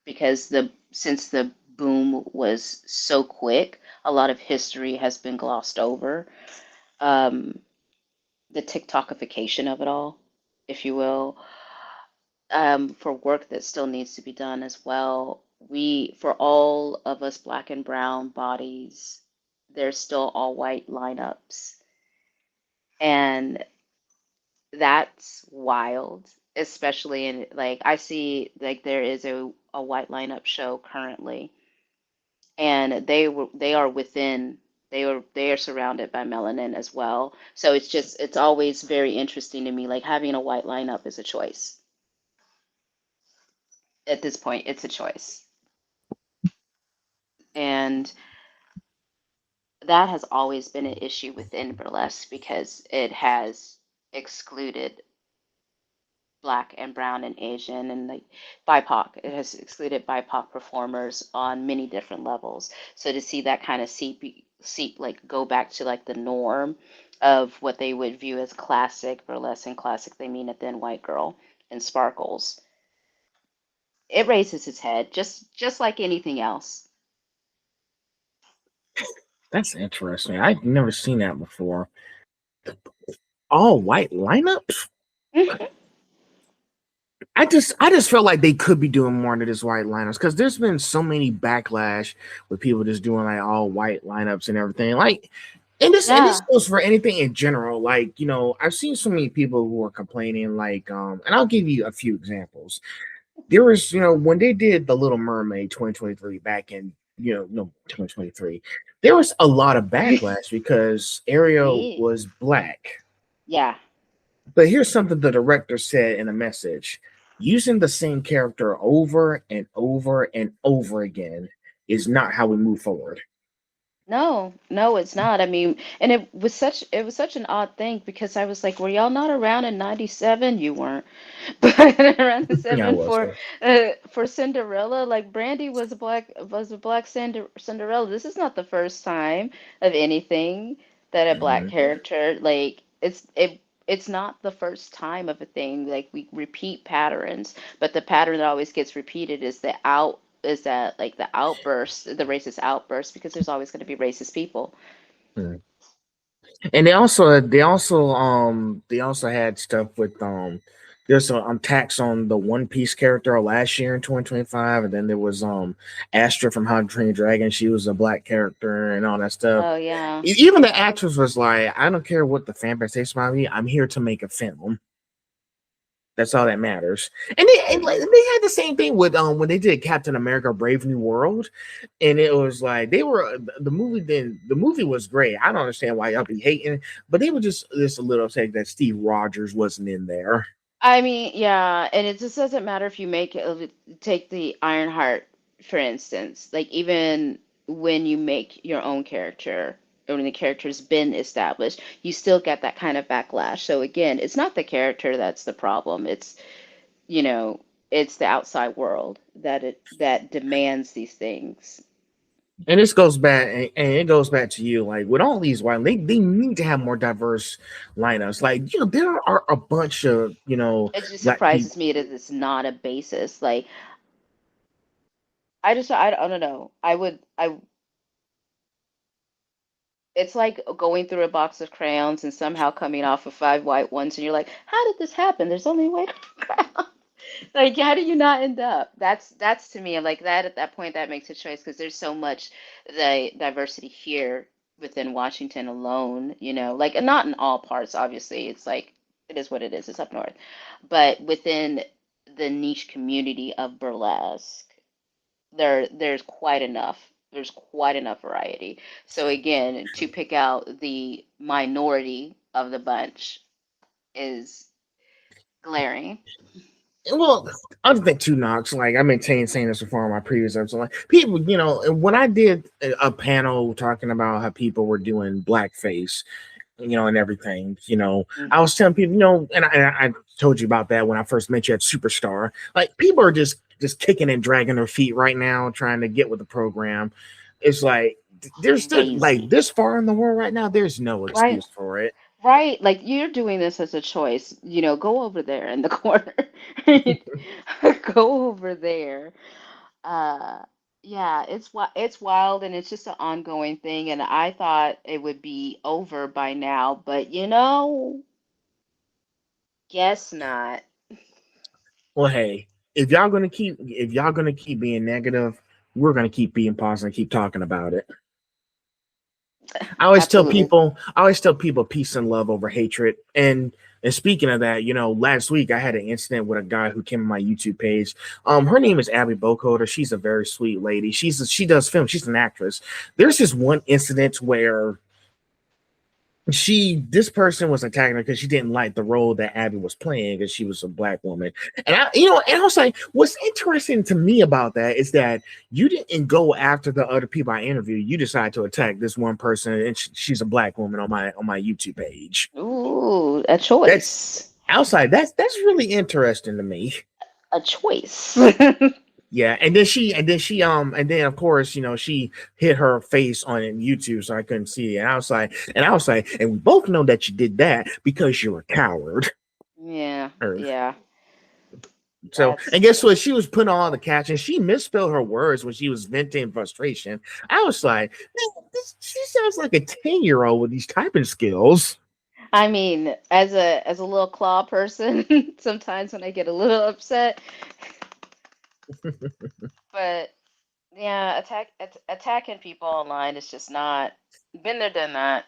because the since the boom was so quick, a lot of history has been glossed over. Um, the TikTokification of it all, if you will, for work that still needs to be done as well. For all of us Black and brown bodies, there's still all white lineups. And that's wild, especially in like I see like there is a white lineup show currently, and they are within they are surrounded by melanin as well. So it's always very interesting to me. Like having a white lineup is a choice. At this point, it's a choice, and that has always been an issue within burlesque because it has excluded Black and brown and Asian and like BIPOC. It has excluded BIPOC performers on many different levels. So to see that kind of seep like go back to like the norm of what they would view as classic burlesque, and classic they mean a thin white girl and sparkles. It raises its head just like anything else. That's interesting. I've never seen that before. All white lineups? Mhm. I just felt like they could be doing more to this white lineups because there's been so many backlash with people just doing like all white lineups and everything. Like, and this Yeah. goes for anything in general. Like, I've seen so many people who are complaining, like, and I'll give you a few examples. There was, when they did the Little Mermaid 2023 back in, no 2023, there was a lot of backlash because Ariel Yeah. was black. Yeah. But here's something the director said in a message: using the same character over and over and over again is not how we move forward. No, no, it's not. I mean, and it was such an odd thing because I was like, were y'all not around in '97? You weren't. But around the Yeah, I seven was. for Cinderella, like Brandy was a black Cinderella. This is not the first time of anything that a black Mm-hmm. character like it's not the first time of a thing. Like we repeat patterns, but the pattern that always gets repeated is that like the outburst, the racist outburst, because there's always going to be racist people. And they also had stuff with there's a tax on the One Piece character last year in 2025, and then there was Astra from How to Train Your Dragon. She was a black character and all that stuff. Oh yeah. Even the actress was like, I don't care what the fan base says about me, I'm here to make a film. That's all that matters. And they had the same thing with when they did Captain America: Brave New World, and it was like they were the movie. Then the movie was great. I don't understand why y'all be hating, but they were just a little upset that Steve Rogers wasn't in there. I mean, yeah, and it just doesn't matter if you take the Ironheart, for instance. Like even when you make your own character, or when the character's been established, you still get that kind of backlash. So again, it's not the character that's the problem. You know, it's the outside world that demands these things. And this goes back, and it goes back to you. Like with all these white, they need to have more diverse lineups. Like there are a bunch of It just black people. surprises me that it's not a basis. Like I don't know. It's like going through a box of crayons and somehow coming off of five white ones, and you're like, how did this happen? There's only white crayons. Like, how do you not end up? That's to me like that at that point that makes a choice because there's so much the diversity here within Washington alone, like and not in all parts, obviously. It's like it is what it is, it's up north. But within the niche community of burlesque, there's quite enough. There's quite enough variety. So again, to pick out the minority of the bunch is glaring. Well, other thing too, Knox, like I maintain saying this before on my previous episode, like people, when I did a panel talking about how people were doing blackface, and everything, I Hmm. was telling people, and I told you about that when I first met you at Superstar. Like people are just kicking and dragging their feet right now, trying to get with the program. It's like there's still like Lazy. this far in the world right now. There's no Right? excuse for it. Right. Like you're doing this as a choice. Go over there in the corner. Go over there. Uh, yeah, it's wild and it's just an ongoing thing. And I thought it would be over by now, but guess not. Well, hey, if y'all gonna keep being negative, we're gonna keep being positive and keep talking about it. Absolutely. I always tell people peace and love over hatred. And speaking of that, last week I had an incident with a guy who came on my YouTube page. Her name is Abby Bocoder. She's a very sweet lady. She does film. She's an actress. There's this one incident where this person was attacking her because she didn't like the role that Abby was playing because she was a black woman. And I was like, what's interesting to me about that is that you didn't go after the other people I interviewed. You decided to attack this one person, and she's a black woman on my YouTube page. Ooh, a That's choice. outside. That's really interesting to me. A choice. Yeah, and then of course, she hit her face on YouTube, so I couldn't see it. And I was like, and we both know that you did that because you're a coward. Yeah, Or yeah. so, and That's guess what? She was putting on all the captions. She misspelled her words when she was venting frustration. I was like, man, she sounds like a 10-year-old with these typing skills. I mean, as a little claw person, sometimes when I get a little upset, but yeah, attacking people online is just not been there, done that.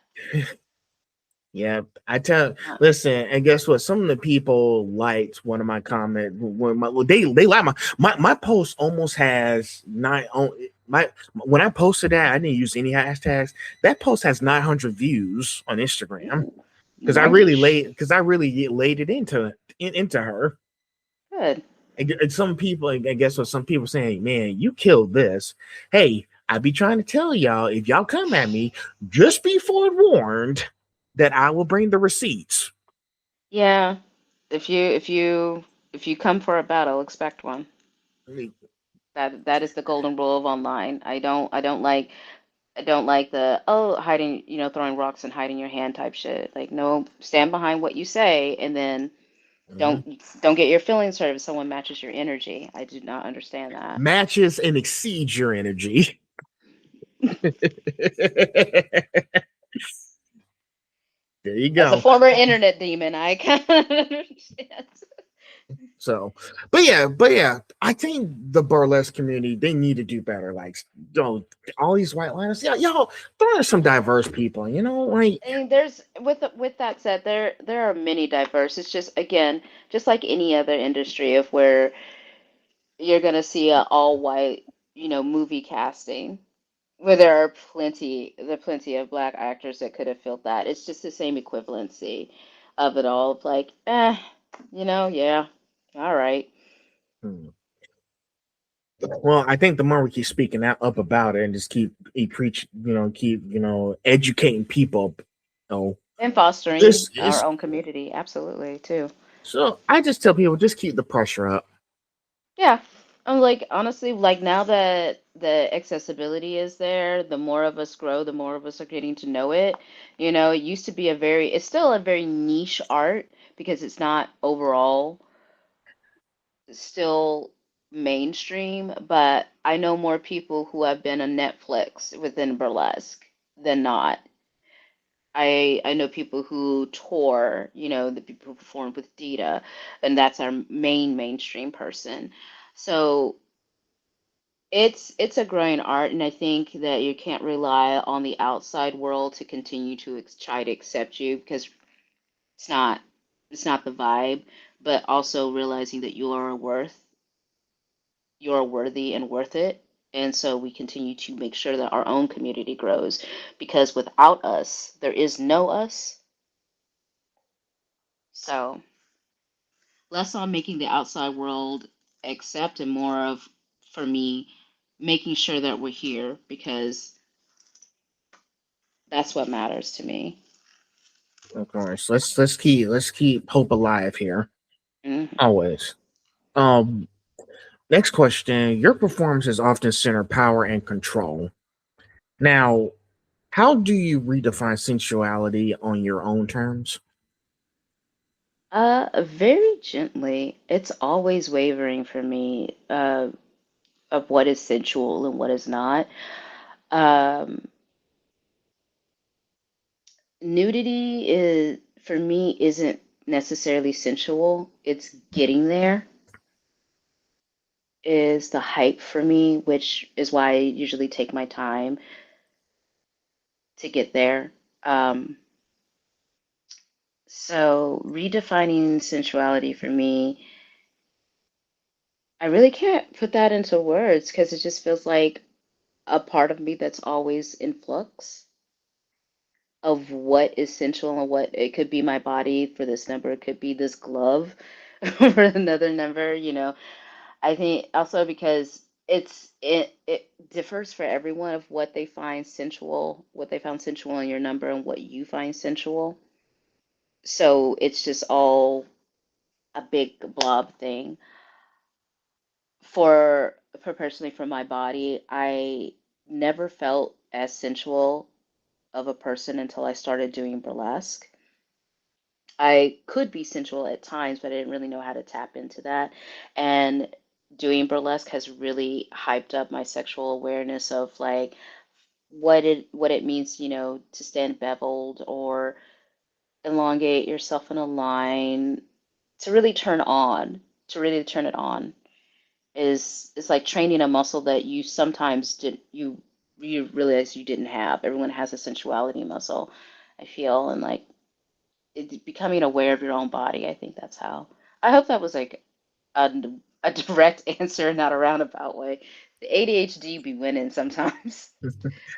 Yeah, Uh, listen, and guess what? Some of the people liked one of my comments. They like my post almost has nine. My when I posted that, I didn't use any hashtags. That post has 900 views on Instagram Ooh, nice. because I really laid it into her. Good. And some people, and guess what? Some people saying, "Man, you killed this." Hey, I be trying to tell y'all, if y'all come at me, just be forewarned that I will bring the receipts. Yeah. If you come for a battle, expect one. That is the golden rule of online. I don't like the hiding, throwing rocks and hiding your hand type shit. Like no, stand behind what you say and then Mhm. don't get your feelings hurt if someone matches your energy. I do not understand that. Matches and exceeds your energy. There you As a go. former internet demon, I kind of understand. So, but yeah, I think the burlesque community they need to do better. Like, all these white liners, yeah, y'all throw in some diverse people. Like, I mean, there's with that said, there are many diverse. It's just again, just like any other industry, of where you're gonna see a all white, movie casting, where there are plenty of black actors that could have filled that. It's just the same equivalency of it all. Of like, yeah, all right. hmm. Well, I think the more we keep speaking out up about it and just keep educating people, know, And fostering this our is own community, absolutely too. so. I just tell people just keep the pressure up. Yeah. I'm like, honestly, like now that the accessibility is there, the more of us grow, the more of us are getting to know it. It used to be it's still a very niche art because it's not overall still mainstream, but I know more people who have been on Netflix within burlesque than not. I know people who tour, the people who performed with Dita, and that's our mainstream person. So it's a growing art, and I think that you can't rely on the outside world to continue to try to accept you because it's not it's not the vibe, but also realizing that you're worthy and worth it. And so we continue to make sure that our own community grows because without us, there is no us. So less on making the outside world accept and more of, for me, making sure that we're here because that's what matters to me. Of course, let's keep hope alive here Mhm. always. Um, Next question: your performances often center power and control. Now, how do you redefine sensuality on your own terms? Very gently. It's always wavering for me, of what is sensual and what is not. Um, Nudity is for me isn't necessarily sensual. It's getting there is the hype for me, which is why I usually take my time to get there. Um, so redefining sensuality for me, I really can't put that into words because it just feels like a part of me that's always in flux of what is sensual and what it could be my body for this number, it could be this glove for another number, I think also because it differs for everyone of what they found sensual in your number and what you find sensual. So it's just all a big blob thing. For personally for my body, I never felt as sensual of a person until I started doing burlesque. I could be sensual at times, but I didn't really know how to tap into that. And doing burlesque has really hyped up my sexual awareness of like what it means, to stand beveled or elongate yourself in a line to really turn it on is like training a muscle that you sometimes did you realize you didn't have. Everyone has a sensuality muscle, I feel, and like becoming aware of your own body. I think that's how. I hope that was like a, a direct answer, not a roundabout way. The ADHD be winning sometimes.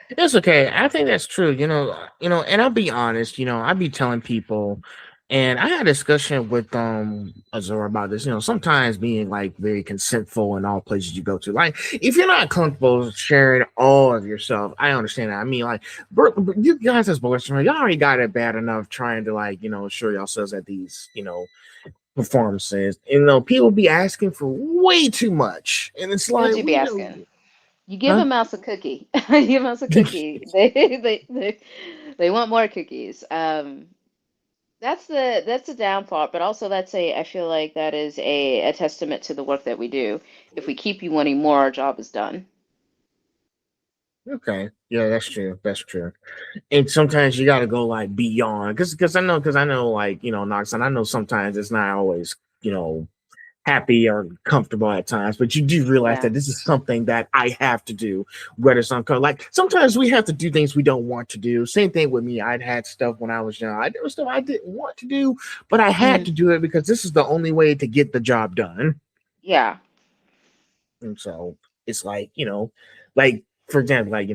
It's okay. I think that's true. And I'll be honest. I be telling people. And I had a discussion with Azor about this. Sometimes being like very consentful in all places you go to. Like if you're not comfortable sharing all of yourself, I understand that. I mean, like you guys as boyfriends, you already got it bad enough trying to like show yourselves at these performances. And people be asking for way too much, and it's What would like you be asking? You give huh? a mouse a cookie. You give a mouse a cookie. They want more cookies. That's the downfall, but also that's a I feel like that is a testament to the work that we do. If we keep you wanting more, our job is done. Okay, yeah, that's true. That's true. And sometimes you got to go like beyond because I know like Nox, and I know sometimes it's not always you know happy or comfortable at times, but you do realize Yeah. that this is something that I have to do, whether it's uncomfortable. Like sometimes we have to do things we don't want to do. Same thing with me. I'd had stuff when I was young. There was stuff I didn't want to do, but I had Hmm. to do it because this is the only way to get the job done. Yeah. And so it's like, like for example, like,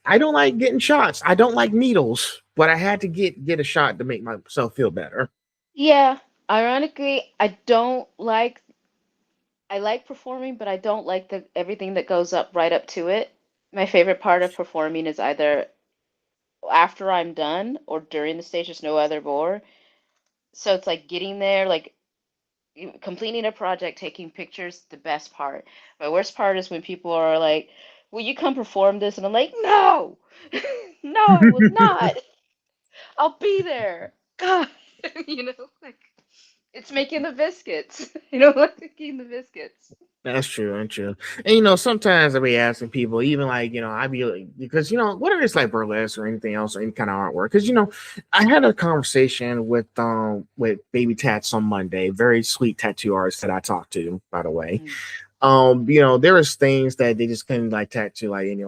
I don't like getting shots. I don't like needles, but I had to get a shot to make myself feel better. Yeah. Ironically, I like performing, but I don't like the everything that goes up right up to it. My favorite part of performing is either after I'm done or during the stage. There's no other more. So it's like getting there, like completing a project, taking pictures, the best part. My worst part is when people are like, "Will you come perform this?" And I'm like, "No, no, I will not. I'll be there." God, you know, like it's making the biscuits. Like making the biscuits. That's true, and true. And sometimes I be asking people, even like, I be like, because whether it's like burlesque or anything else or any kind of artwork, because I had a conversation with Baby Tats on Monday, very sweet tattoo artist that I talked to, by the way. Mm. There was things that they just couldn't like tattoo like any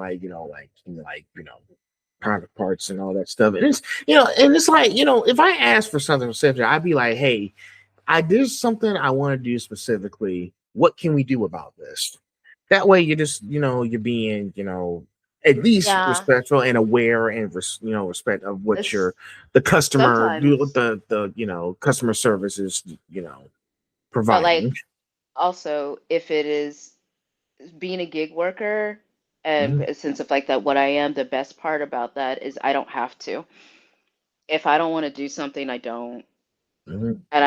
private parts and all that stuff. And it's like, if I ask for something specific, I'd be like, hey, I there's something I want to do specifically. What can we do about this? That way, you're just you're being at least Yeah, respectful and aware and respect of what it's the customer do sometimes, the customer service is but providing. like also if it is being a gig worker, and Mhm, a sense of like that, what I am, the best part about that is I don't have to. If I don't want to do something, I don't. mhm. And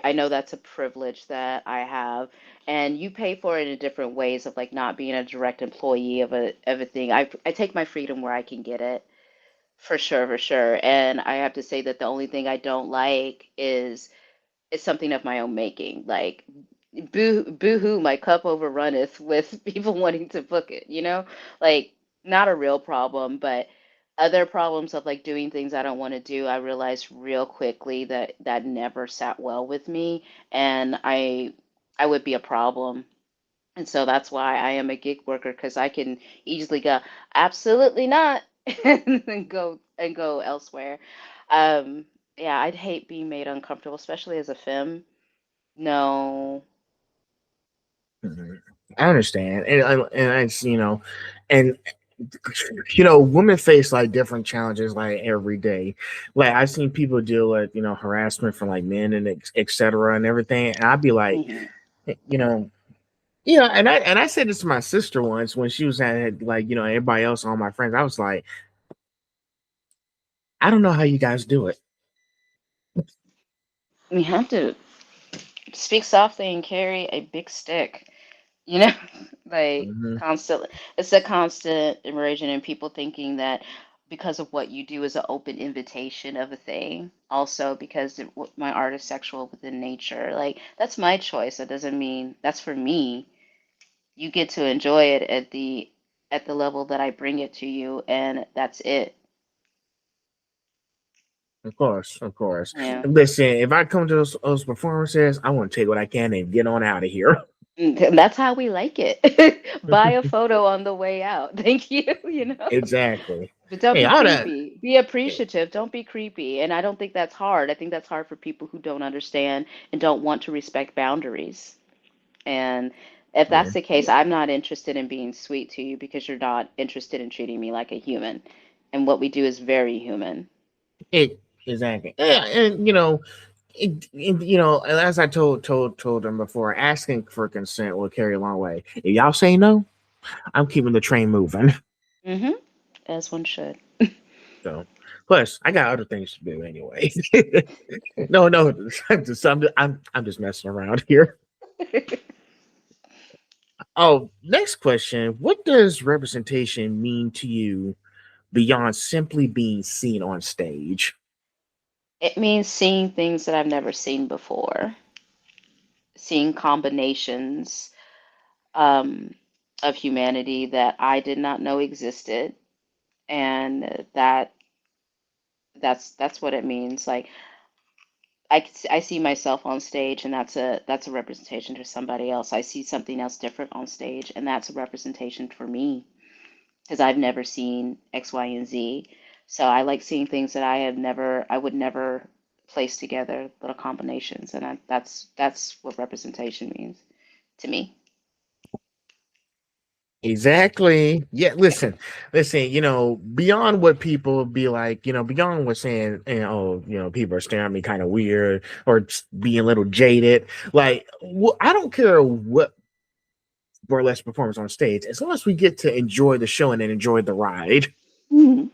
I know that's a privilege that I have. And you pay for it in different ways of like not being a direct employee of a thing. I take my freedom where I can get it. For sure, for sure. And I have to say that the only thing I don't like is it's something of my own making. Like boo hoo, my cup overrunneth with people wanting to book it, you know? Like not a real problem, but other problems of like doing things I don't want to do, I realized real quickly that that never sat well with me, and I would be a problem. And so that's why I am a gig worker, because I can easily go, absolutely not, and then go elsewhere. Um, yeah, I'd hate being made uncomfortable, especially as a femme. No. Mhm. I understand, and it's and women face like different challenges like every day. Like I've seen people deal with harassment from like men and etc. and everything, and I'd be like, Hmm. you know, yeah, and I said this to my sister once when she was at like everybody else, all my friends. I was like, I don't know how you guys do it. We have to speak softly and carry a big stick, you know, like Hmm. constantly. It's a constant immersion in people thinking that because of what you do is an open invitation of a thing. Also, because my art is sexual within nature. Like, that's my choice. That doesn't mean that's for me. You get to enjoy it at the level that I bring it to you, and that's it. Of course, of course. Yeah. Listen, if I come to those performances, I want to take what I can and get on out of here. And that's how we like it. Buy a photo on the way out. Thank you, you know. Exactly. But don't Hey, be all that. creepy. Be appreciative. Don't be creepy. And I don't think that's hard. I think that's hard for people who don't understand and don't want to respect boundaries. And if Yeah. that's the case, I'm not interested in being sweet to you because you're not interested in treating me like a human. And what we do is very human. exactly. Yeah, and as I told them before, asking for consent will carry a long way. If y'all say no, I'm keeping the train moving. Mm-hmm. As one should. So, plus, I got other things to do anyway. No, no, I'm just messing around here. Oh, next question. What does representation mean to you beyond simply being seen on stage? It means seeing things that I've never seen before, seeing combinations um, of humanity that I did not know existed, and that's what it means. Like I see myself on stage, and that's a representation for somebody else. I see something else different on stage, and that's a representation for me because I've never seen X, Y, and Z. So I like seeing things that I would never place together, little combinations, and that's what representation means to me. Exactly. Yeah, listen, beyond what people be like, beyond what saying, people are staring at me kind of weird or being a little jaded. Like, I don't care what burlesque performance on stage, as long as we get to enjoy the show and then enjoy the ride. Mhm.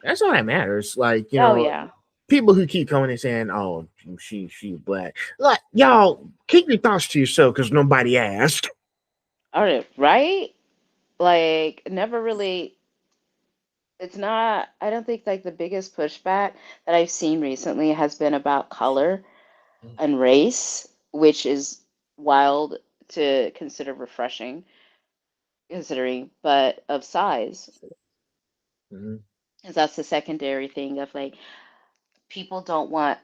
That's all that matters. Like, Oh yeah. people who keep coming and saying, "Oh, she black," like y'all keep your thoughts to yourself because nobody asked. All right, right? Like never really it's not I don't think like the biggest pushback that I've seen recently has been about color and race, which is wild to consider refreshing considering, but of size. Mhm. Because that's the secondary thing of like people don't want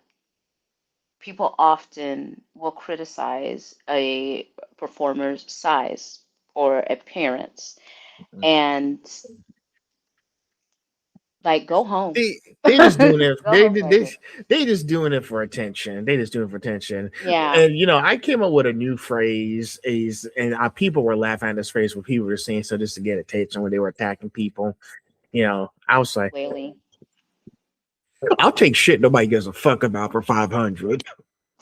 people often will criticize a performer's size or appearance and like go home. They just doing it. Go home, baby. They just doing it for attention. They just doing it for attention. Yeah. And I came up with a new phrase is, and people were laughing at this phrase when people were saying so just to get attention when they were attacking people. I was like, Whaley. I'll take shit nobody gives a fuck about for 500.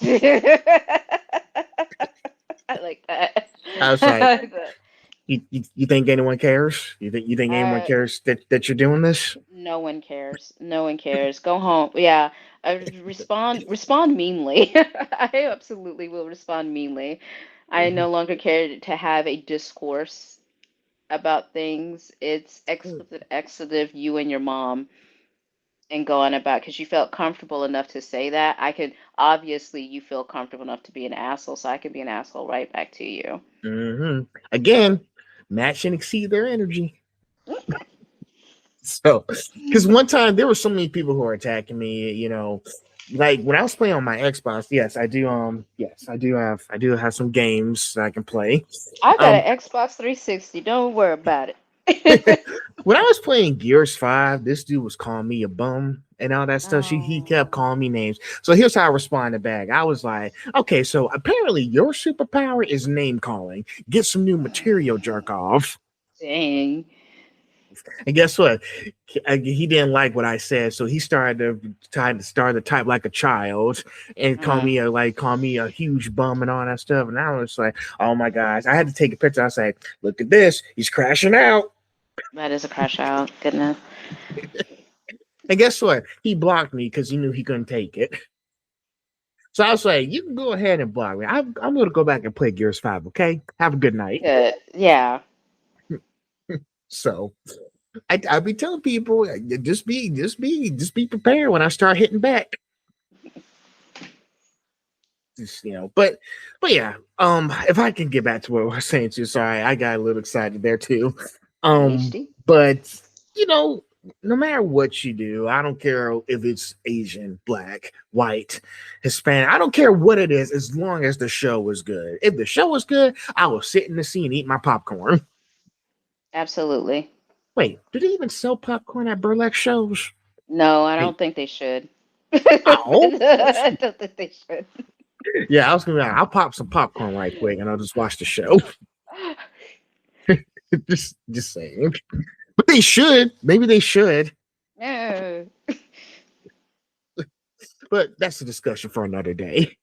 I like that. I was I like, like that. you think anyone cares? You think anyone Uh, cares that you're doing this? no one cares. No one cares. Go home. Yeah. Respond meanly. I absolutely will respond meanly. I no longer care to have a discourse about things. It's expletive you and your mom and go on about because you felt comfortable enough to say that. I could obviously you feel comfortable enough to be an asshole, so I can be an asshole right back to you. Again, match and exceed their energy. So, because one time there were so many people who were attacking me, like when I was playing on my Xbox. Yes, I do. Yes, I do have some games that I can play. I got Um, an Xbox 360. Don't worry about it. when I was playing Gears 5, this dude was calling me a bum and all that stuff. He kept Oh, calling me names. So here's how I responded back. I was like, okay, so apparently your superpower is name calling. Get some new material, jerk off. dang. And guess what? He didn't like what I said, so he started to type like a child and Mm, call me a huge bum and all that stuff. And I was like, oh my gosh, I had to take a picture. I was like, look at this, he's crashing out. that is a crash out. Goodness. And guess what? He blocked me because he knew he couldn't take it. So I was like, you can go ahead and block me. I'm going to go back and play Gears 5. Okay, have a good night. Good. Yeah. So I be telling people, just be prepared when I start hitting back. Just, but yeah, if I can get back to what I was saying too, sorry, I got a little excited there too. ADHD. But you know, no matter what you do, I don't care if it's Asian, black, white, Hispanic, I don't care what it is, as long as the show is good. If the show is good, I will sit in the seat and eat my popcorn. Absolutely. Wait, do they even sell popcorn at burlesque shows? No, I Hey, don't think they should. oh, I don't think they should. yeah, I was gonna be like, I'll pop some popcorn right quick and I'll just watch the show. just saying. But they should. Maybe they should. No. but that's a discussion for another day.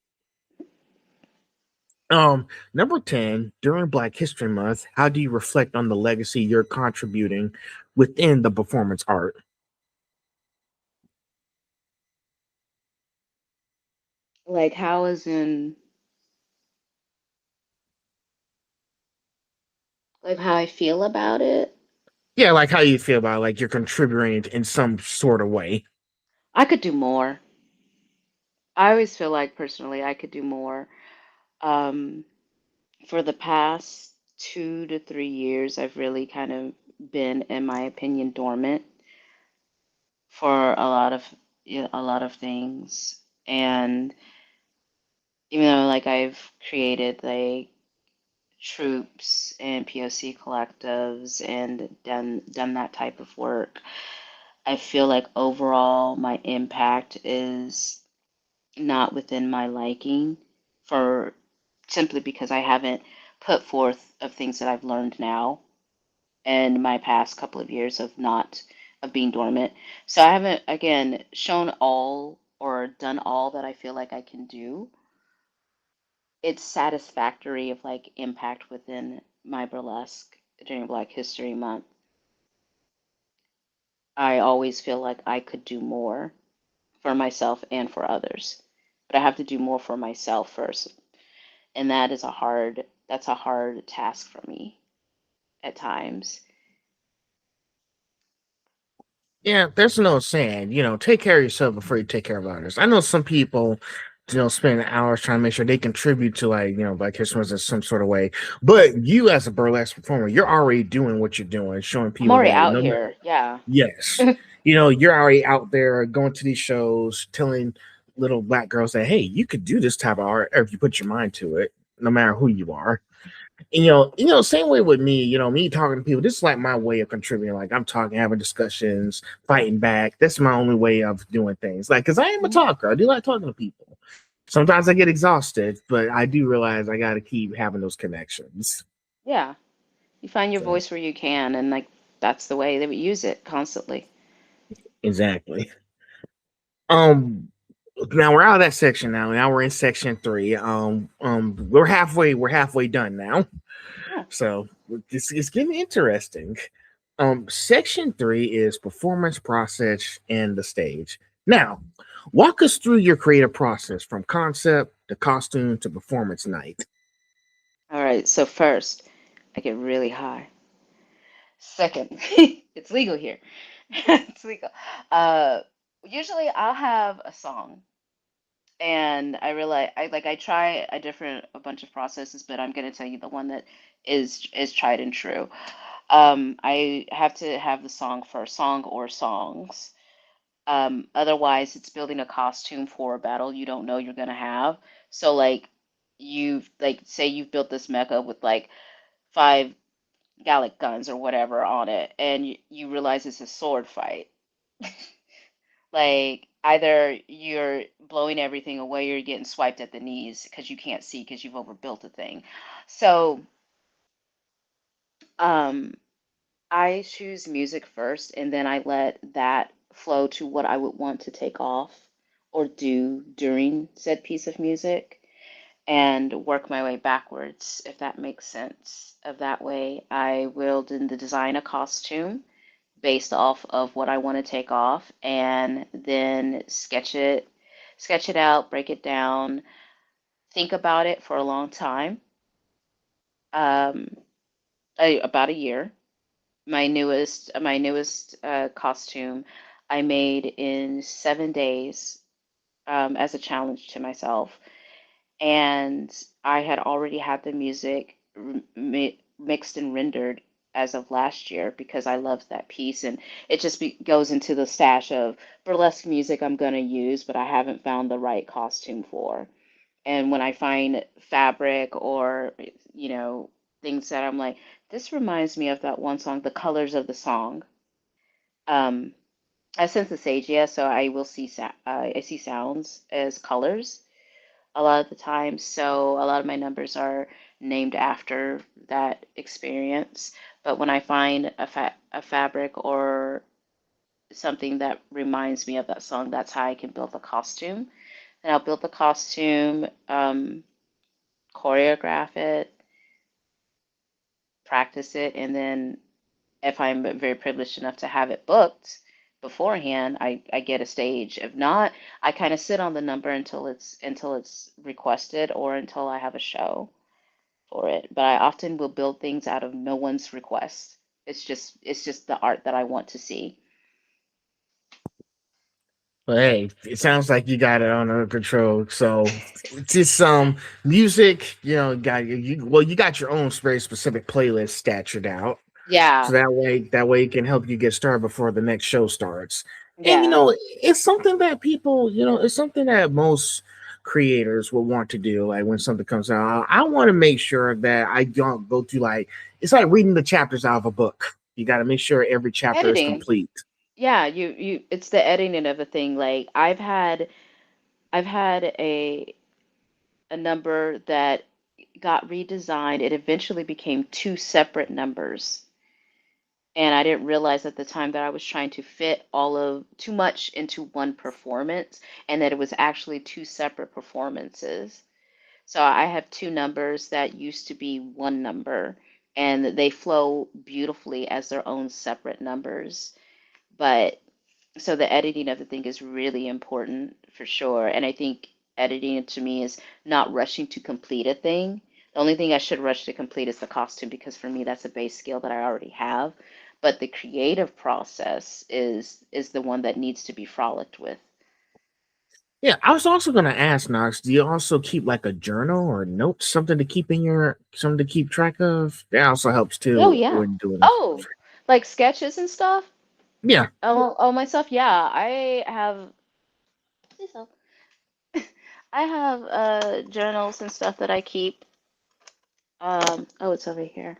Number 10, during Black History Month, how do you reflect on the legacy you're contributing within the performance art? Like how is in like how I feel about it. Yeah, like how you feel about like you're contributing in some sort of way. I could do more. I always feel like personally I could do more. Um, for the past 2 to 3 years, I've really kind of been, in my opinion, dormant for a lot of a lot of things. And even though like I've created like troops and POC collectives and done that type of work, I feel like overall my impact is not within my liking for simply because I haven't put forth of things that I've learned now in my past couple of years of not of being dormant. So I haven't again shown all or done all that I feel like I can do. It's satisfactory of like impact within my burlesque during Black History Month. I always feel like I could do more for myself and for others. But I have to do more for myself first. And that's a hard task for me at times. Yeah, there's no saying, take care of yourself before you take care of others. I know some people, spend hours trying to make sure they contribute to like, Black History Month in some sort of way. But you as a burlesque performer, you're already doing what you're doing, showing I'm people already that out no matter, here. Yeah. yes, you're already out there going to these shows, telling little black girls that, hey, you could do this type of art if you put your mind to it, no matter who you are. And, same way with me, me talking to people, this is like my way of contributing. Like I'm talking, having discussions, fighting back. That's my only way of doing things. Like, cause I am a Mhm. talker. I do like talking to people. Sometimes I get exhausted, but I do realize I got to keep having those connections. Yeah. You find your So, voice where you can, and like that's the way that we use it constantly. exactly. Um, Now we're out of that section now. Now we're in section three. We're halfway done now. Oh, So it's getting interesting. Section three is performance process and the stage. Now, walk us through your creative process from concept to costume to performance night. all right. So first, I get really high. Second, it's legal here. It's legal. Uh, Usually I'll have a song, and I realize I try a bunch of processes, but I'm gonna tell you the one that is tried and true. I have to have the song first, song or songs. Otherwise, it's building a costume for a battle you don't know you're gonna have. So like you've like say you've built this mecha with like five Gallic guns or whatever on it, and you realize it's a sword fight. Like either you're blowing everything away or you're getting swiped at the knees because you can't see because you've overbuilt the thing. So um, I choose music first, and then I let that flow to what I would want to take off or do during said piece of music and work my way backwards, if that makes sense. Of that way, I will then design a costume based off of what I want to take off and then sketch it out, break it down, think about it for a long time, um, about a year. My newest costume I made in 7 days as a challenge to myself, and I had already had the music mixed and rendered as of last year because I loved that piece, and it just goes into the stash of burlesque music I'm going to use, but I haven't found the right costume for. And when I find fabric or, you know, things that I'm like, this reminds me of that one song, The Colors of the Song. Um, I sense the sage, yeah, so I will see I see sounds as colors a lot of the time. So a lot of my numbers are named after that experience. But when I find a fabric or something that reminds me of that song, that's how I can build the costume. and I'll build the costume, choreograph it, practice it, and then if I'm very privileged enough to have it booked beforehand, I get a stage. If not, I kind of sit on the number until it's requested or until I have a show for it. But I often will build things out of no one's request. It's just the art that I want to see. But hey, it sounds like you got it under control. So just some music, got you got your own very specific playlist statured out. So Yeah, that way it can help you get started before the next show starts. And yeah. it's something that people, it's something that most creators will want to do. Like when something comes out, I want to make sure that I don't go through like it's like reading the chapters out of a book. You got to make sure every chapter is Editing. complete. Yeah, it's the editing of a thing. Like I've had a number that got redesigned. It eventually became two separate numbers. And I didn't realize at the time that I was trying to fit all of too much into one performance and that it was actually two separate performances. So I have two numbers that used to be one number and they flow beautifully as their own separate numbers. But so the editing of the thing is really important for sure. And I think editing to me is not rushing to complete a thing. The only thing I should rush to complete is the costume because for me that's a base skill that I already have. But the creative process is the one that needs to be frolicked with. Yeah, I was also gonna ask Knox, do you also keep like a journal or notes, something to keep track of? That also helps Oh too yeah. when doing this. Oh, like sketches and stuff. Yeah. Oh myself. Yeah, I have. I have journals and stuff that I keep. Oh, it's over here.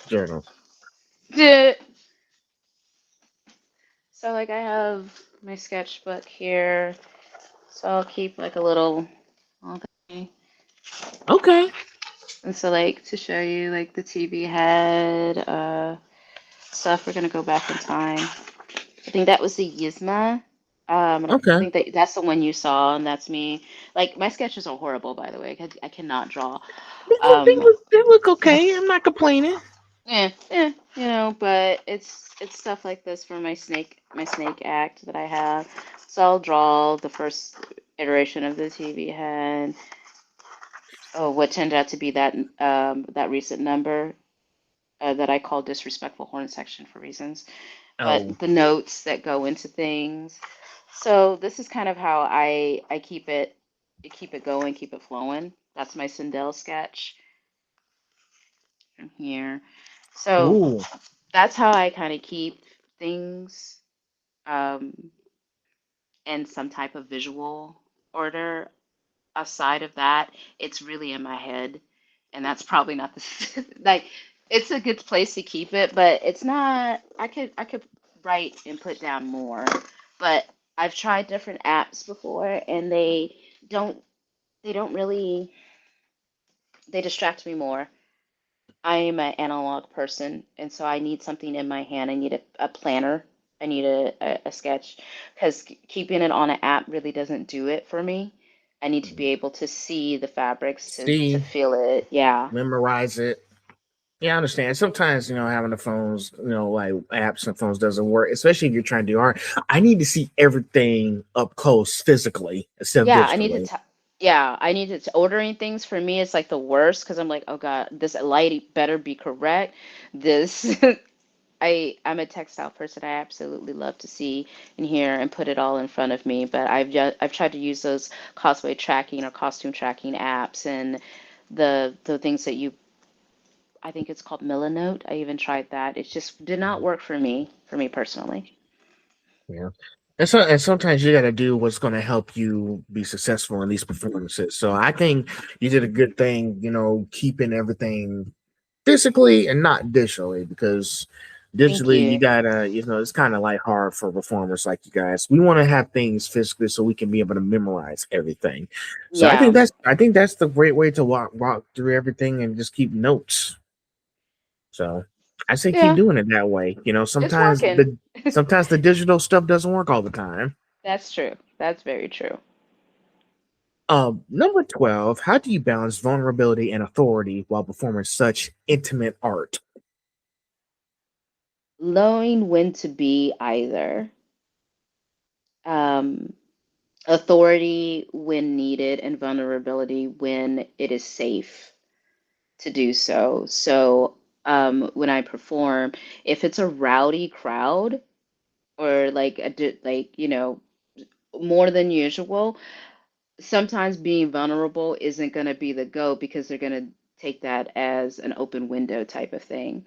Journals. So like I have my sketchbook here, so I'll keep like a little thing. Okay. And so like to show you like the TV head stuff, we're gonna go back in time. I think that was the Yzma. And I Okay. think that's the one you saw, and that's me. Like my sketches are horrible, by the way. I cannot draw. Um, They look okay. I'm not complaining. but it's stuff like this for my snake act that I have. So I'll draw the first iteration of the TV head. Oh, what turned out to be that recent number that I call disrespectful horn section for reasons, Oh. but the notes that go into things. So this is kind of how I keep it going, keep it flowing. That's my Sindel sketch from here. So Ooh. that's how I kind of keep things um, in some type of visual order. Aside of that, it's really in my head, and that's probably not the like. It's a good place to keep it, but it's not. I could write and put down more, but I've tried different apps before, and don't they don't really they distract me more. I am an analog person, and so I need something in my hand. I need a planner. I need a sketch because keeping it on an app really doesn't do it for me. I need to be able to see the fabrics to See, feel it. Yeah. memorize it. Yeah, I understand. Sometimes, having the phones, like apps and phones doesn't work, especially if you're trying to do art. I need to see everything up close physically instead of Yeah, I need to digitally. t yeah, I need to ordering things for me it's like the worst because I'm like, oh God, this light better be correct. This I'm a textile person. I absolutely love to see and hear and put it all in front of me. But I've tried to use those cosplay tracking or costume tracking apps and the things that I think it's called Milanote. I even tried that. It just did not work for me personally. Yeah. And sometimes you got to do what's going to help you be successful in these performances. So I think you did a good thing, keeping everything physically and not digitally because Thank digitally you you. gotta, it's kind of like hard for performers like you guys. We want to have things physically so we can be able to memorize everything. So Yeah. I think that's the great way to walk through everything and just keep notes. So I say keep Yeah. doing it that way. It's working. Sometimes the digital stuff doesn't work all the time. That's true. That's very true. Number 12, how do you balance vulnerability and authority while performing such intimate art? Knowing when to be either. Um, Authority when needed and vulnerability when it is safe to do so. So when I perform, if it's a rowdy crowd or like like more than usual, sometimes being vulnerable isn't going to be the go because they're going to take that as an open window type of thing.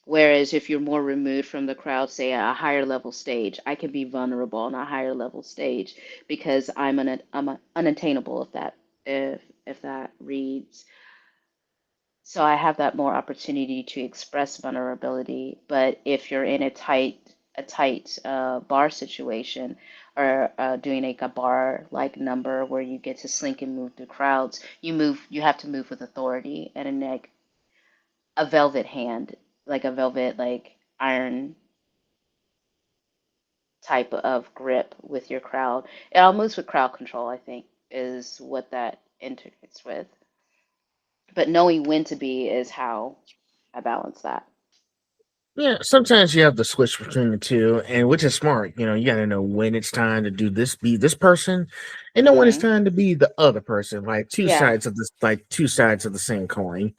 Whereas if you're more removed from the crowd, say at a higher level stage, I can be vulnerable on a higher level stage because unattainable if that reads. So I have that more opportunity to express vulnerability. But if you're in a tight bar situation or doing like a bar like number where you get to slink and move through crowds, you have to move with authority and like a velvet hand, like a velvet like iron type of grip with your crowd. It all moves with crowd control, I think, is what that integrates with. But knowing when to be is how I balance that. Yeah, sometimes you have to switch between the two, and which is smart. You got to know when it's time to do this, be this person, and know when it's Hmm. time to be the other person. Like Yeah, two sides of the same coin.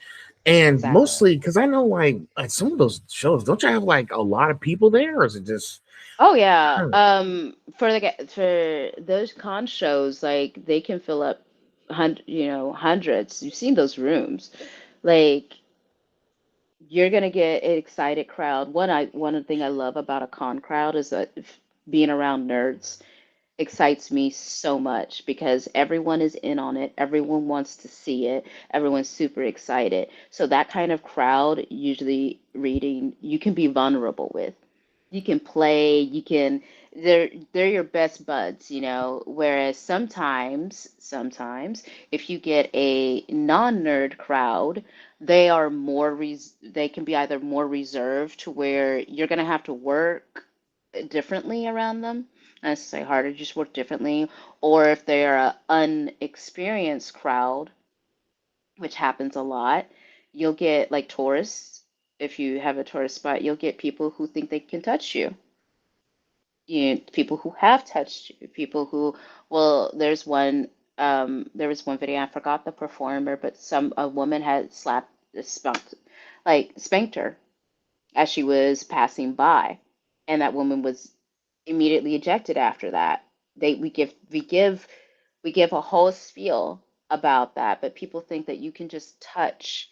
And exactly. mostly because I know, like some of those shows, don't you have like a lot of people there, or is it just Oh yeah. I don't know. For those con shows, like they can fill up hundreds. You've seen those rooms. Like you're gonna get an excited crowd. One thing I love about a con crowd is that being around nerds excites me so much because everyone is in on it. Everyone wants to see it. Everyone's super excited. So that kind of crowd, usually reading, you can be vulnerable with. You can play, they're your best buds. Whereas sometimes if you get a non-nerd crowd, they can be either more reserved to where you're going to have to work differently around them. Not necessarily harder, just work differently. Or if they're an unexperienced crowd, which happens a lot, you'll get like tourists. If you have a tourist spot, you'll get people who think they can touch you. People who have touched you, people who, well, there was one video, I forgot the performer, but a woman had spanked her as she was passing by, and that woman was immediately ejected after that. We give a whole spiel about that, but people think that you can just touch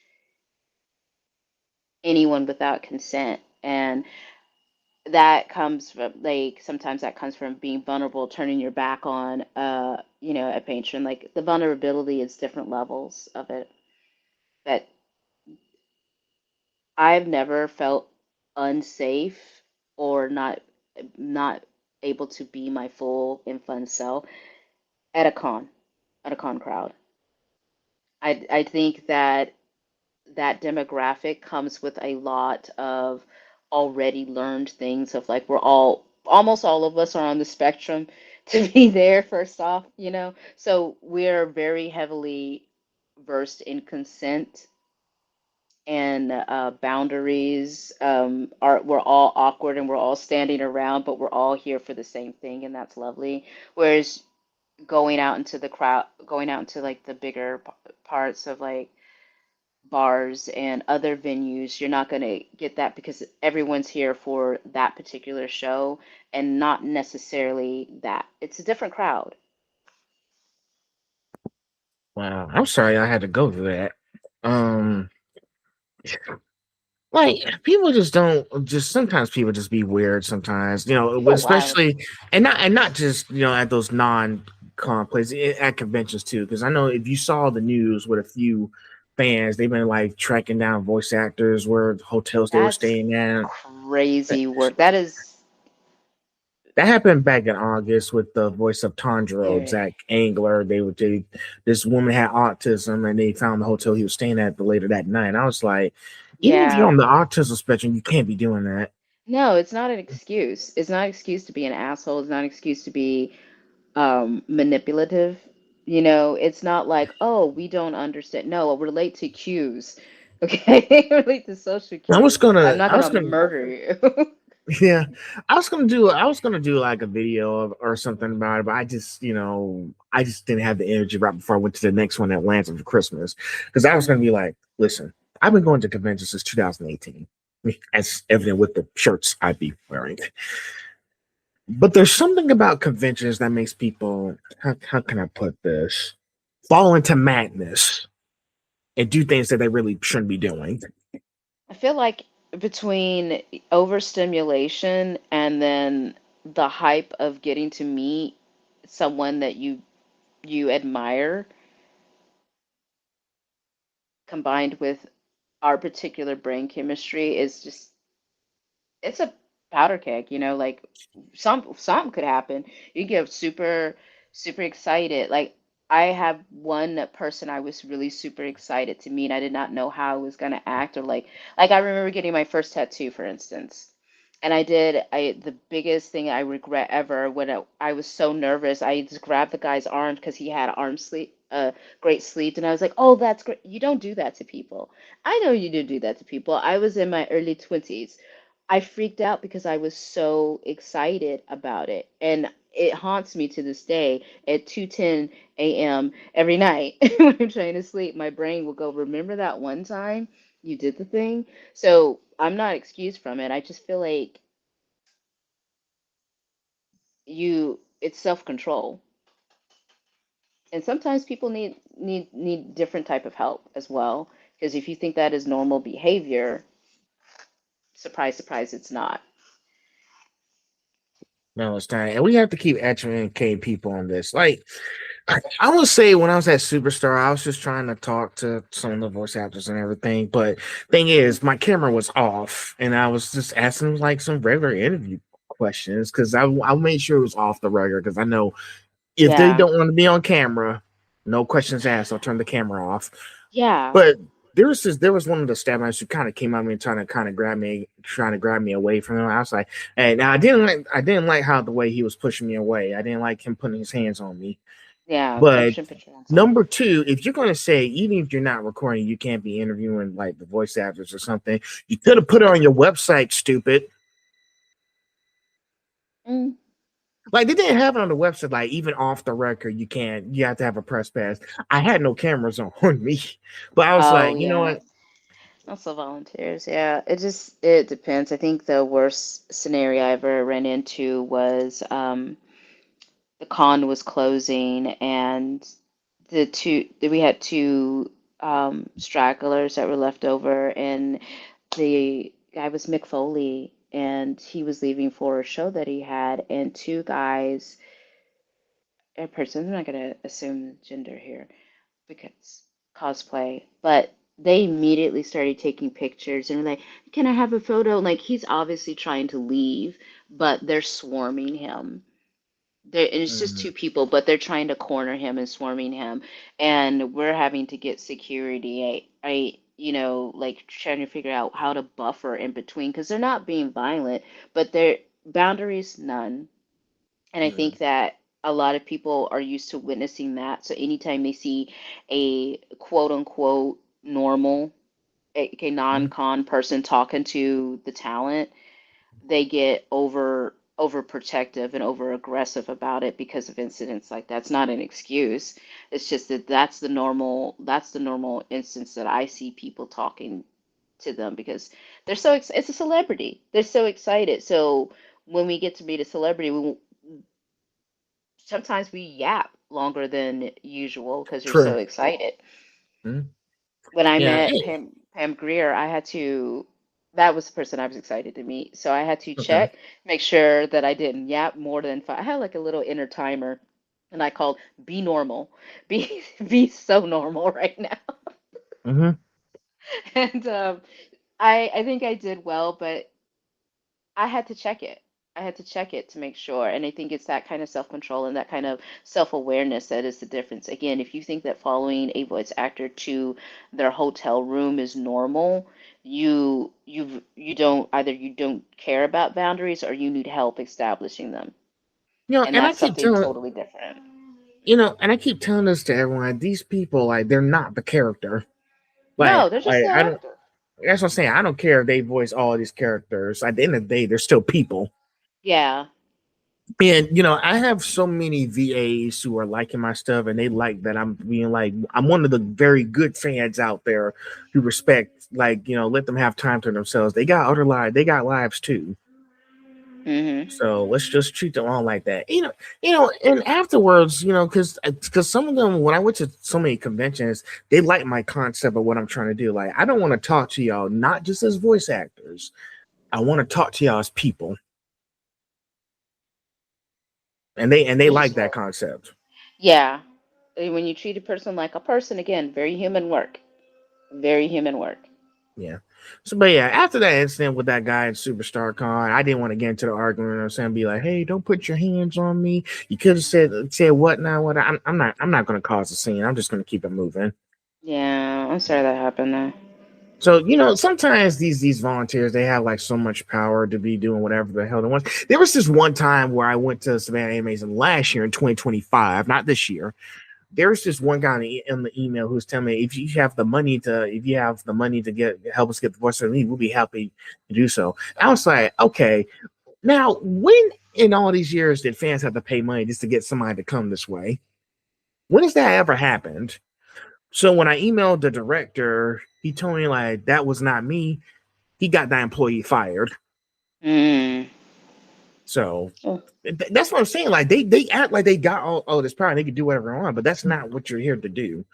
anyone without consent, and that comes from like sometimes that comes from being vulnerable, turning your back on a patron. Like the vulnerability is different levels of it. But I've never felt unsafe or not able to be my full and fun self at a con crowd. I think that demographic comes with a lot of already learned things of like almost all of us are on the spectrum to be there first off. So we're very heavily versed in consent and boundaries. We're all awkward and we're all standing around, but we're all here for the same thing, and that's lovely. Whereas going out into like the bigger parts of like bars and other venues, you're not going to get that because everyone's here for that particular show and not necessarily that. It's a different crowd. Wow, I'm sorry I had to go through that. Um, Like people just don't just sometimes people just be weird sometimes, People wild. especially and not just at those non-con places at conventions too. Because I know if you saw the news with a few fans, they've been like tracking down voice actors where hotels they were That's staying at. crazy work. That is That happened back in August with the voice of Tondro, very, Zach Angler. This woman had autism, and they found the hotel he was staying at later that night. I was like, even if you're yeah. on the autism spectrum, you can't be doing that. No, it's not an excuse. It's not an excuse to be an asshole. It's not an excuse to be. manipulative. You know, it's not like, oh, we don't understand. No, relate to cues. Okay, relate to social cues. I'm not I was gonna gonna, murder you. yeah, I was gonna do like a video or something about it, but I just, I just didn't have the energy right before I went to the next one in Atlanta for Christmas because I was gonna Mm. be like, listen, I've been going to conventions since 2018, as evident with the shirts I'd be wearing. But there's something about conventions that makes people, how can I put this, fall into madness and do things that they really shouldn't be doing. I feel like between overstimulation and then the hype of getting to meet someone that you admire, combined with our particular brain chemistry, is just it's a powder keg, you know, like something could happen. You get super excited. Like I have one person I was really super excited to meet. I did not know how I was gonna act or like I remember getting my first tattoo, for instance. And I the biggest thing I regret ever when I was so nervous, I just grabbed the guy's arm because he had arm sleeve great sleeves, and I was like, "Oh, that's great. You don't do that to people. I know you didn't do that to people." I was in my early 20s. I freaked out because I was so excited about it. And it haunts me to this day at 2:10 a.m. every night when I'm trying to sleep. My brain will go, "Remember that one time you did the thing?" So I'm not excused from it. I just feel like it's self-control. And sometimes people need different type of help as well. Because if you think that is normal behavior, surprise, surprise, it's not. No, it's time. And we have to keep educating people on this. Like, I would say when I was at Superstar, I was just trying to talk to some of the voice actors and everything. But thing Mhm. is, my camera was off, and I was just asking like some regular interview questions because I made sure it was off the regular because I know if they Yeah. don't want to be on camera, no questions asked. I'll turn the camera off. Yeah. But there was one of the staff members who kind of came at me and trying to kind of grab me, trying to grab me away from him. I was like, hey, now I didn't like how the way he was pushing me away. I didn't like him putting his hands on me. Yeah, you But shouldn't put your hands on me. number two, if you're gonna say even if you're not recording, you can't be interviewing like the voice actors or something, you could have put it on your website, stupid. Mm. Like they didn't have it on the website, like even off the record, you have to have a press pass. I had no cameras on me, but I was Oh like, you know yeah. what? Also volunteers. Yeah. It depends. I think the worst scenario I ever ran into was the con was closing and we had two stragglers that were left over, and the guy was Mick Foley, and he was leaving for a show that he had, and two guys, a person, I'm not gonna assume gender here because cosplay, but they immediately started taking pictures and were like, "Can I have a photo?" Like he's obviously trying to leave, but they're swarming him. And it's just Mm, two people, but they're trying to corner him and swarming him, and we're having to get security. Like trying to figure out how to buffer in between because they're not being violent, but their boundaries none. And I mm, think that a lot of people are used to witnessing that. So anytime they see a quote unquote normal, a mm, non-con person talking to the talent, they get overprotective and over aggressive about it because of incidents like that. It's not an excuse. It's just that that's the normal instance that I see people talking to them because it's a celebrity. They're so excited. So when we get to meet a celebrity, sometimes we yap longer than usual because you're true. so excited. Mm, When I yeah. met Hey, Pam Grier, that was the person I was excited to meet. So I had to okay. check, make sure that I didn't yap more than five. I had like a little inner timer, and I called "Be normal," be so normal right now. Mm-hmm. And I think I did well, but I had to check it. I had to check it to make sure. And I think it's that kind of self-control and that kind of self-awareness that is the difference. Again, if you think that following a voice actor to their hotel room is normal, you don't care about boundaries or you need help establishing them. And And I that's keep something telling totally different. and I keep telling this to everyone. These people, like, they're not the character. No, they're just an I don't. actor. That's what I'm saying. I don't care if they voice all these characters. At the end of the day, they're still people. Yeah. And I have so many VAs who are liking my stuff, and they like that I'm being like I'm one of the very good fans out there who respect, like, let them have time to themselves. They got other lives. They got lives too. Mhm. So let's just treat them all like that. And afterwards, because some of them, when I went to so many conventions, they like my concept of what I'm trying to do. Like, I don't want to talk to y'all not just as voice actors. I want to talk to y'all as people, and they Which is like that good. concept. Yeah. When you treat a person like a person, again, very human work. Very human work. Yeah. So, but yeah, after that incident with that guy at Superstar Con, I didn't want to get into the argument or something. Be like, "Hey, don't put your hands on me." You could have said what now? What? I'm not going to cause a scene. I'm just going to keep it moving. Yeah, I'm sorry that happened though. So sometimes these volunteers, they have like so much power to be doing whatever the hell they want. There was this one time where I went to Savannah Animation last year in 2025, not this year. There's this one guy in the email who's telling me if you have the money to get help us get the voice of the league, we'll be happy to do so. I was like, okay, now when in all these years did fans have to pay money just to get somebody to come this way? When has that ever happened? So when I emailed the director, he told me like that was not me. He got that employee fired. Mm. So Oh, that's what I'm saying. Like they act like they got all this power and they can do whatever they want, but that's not what you're here to do.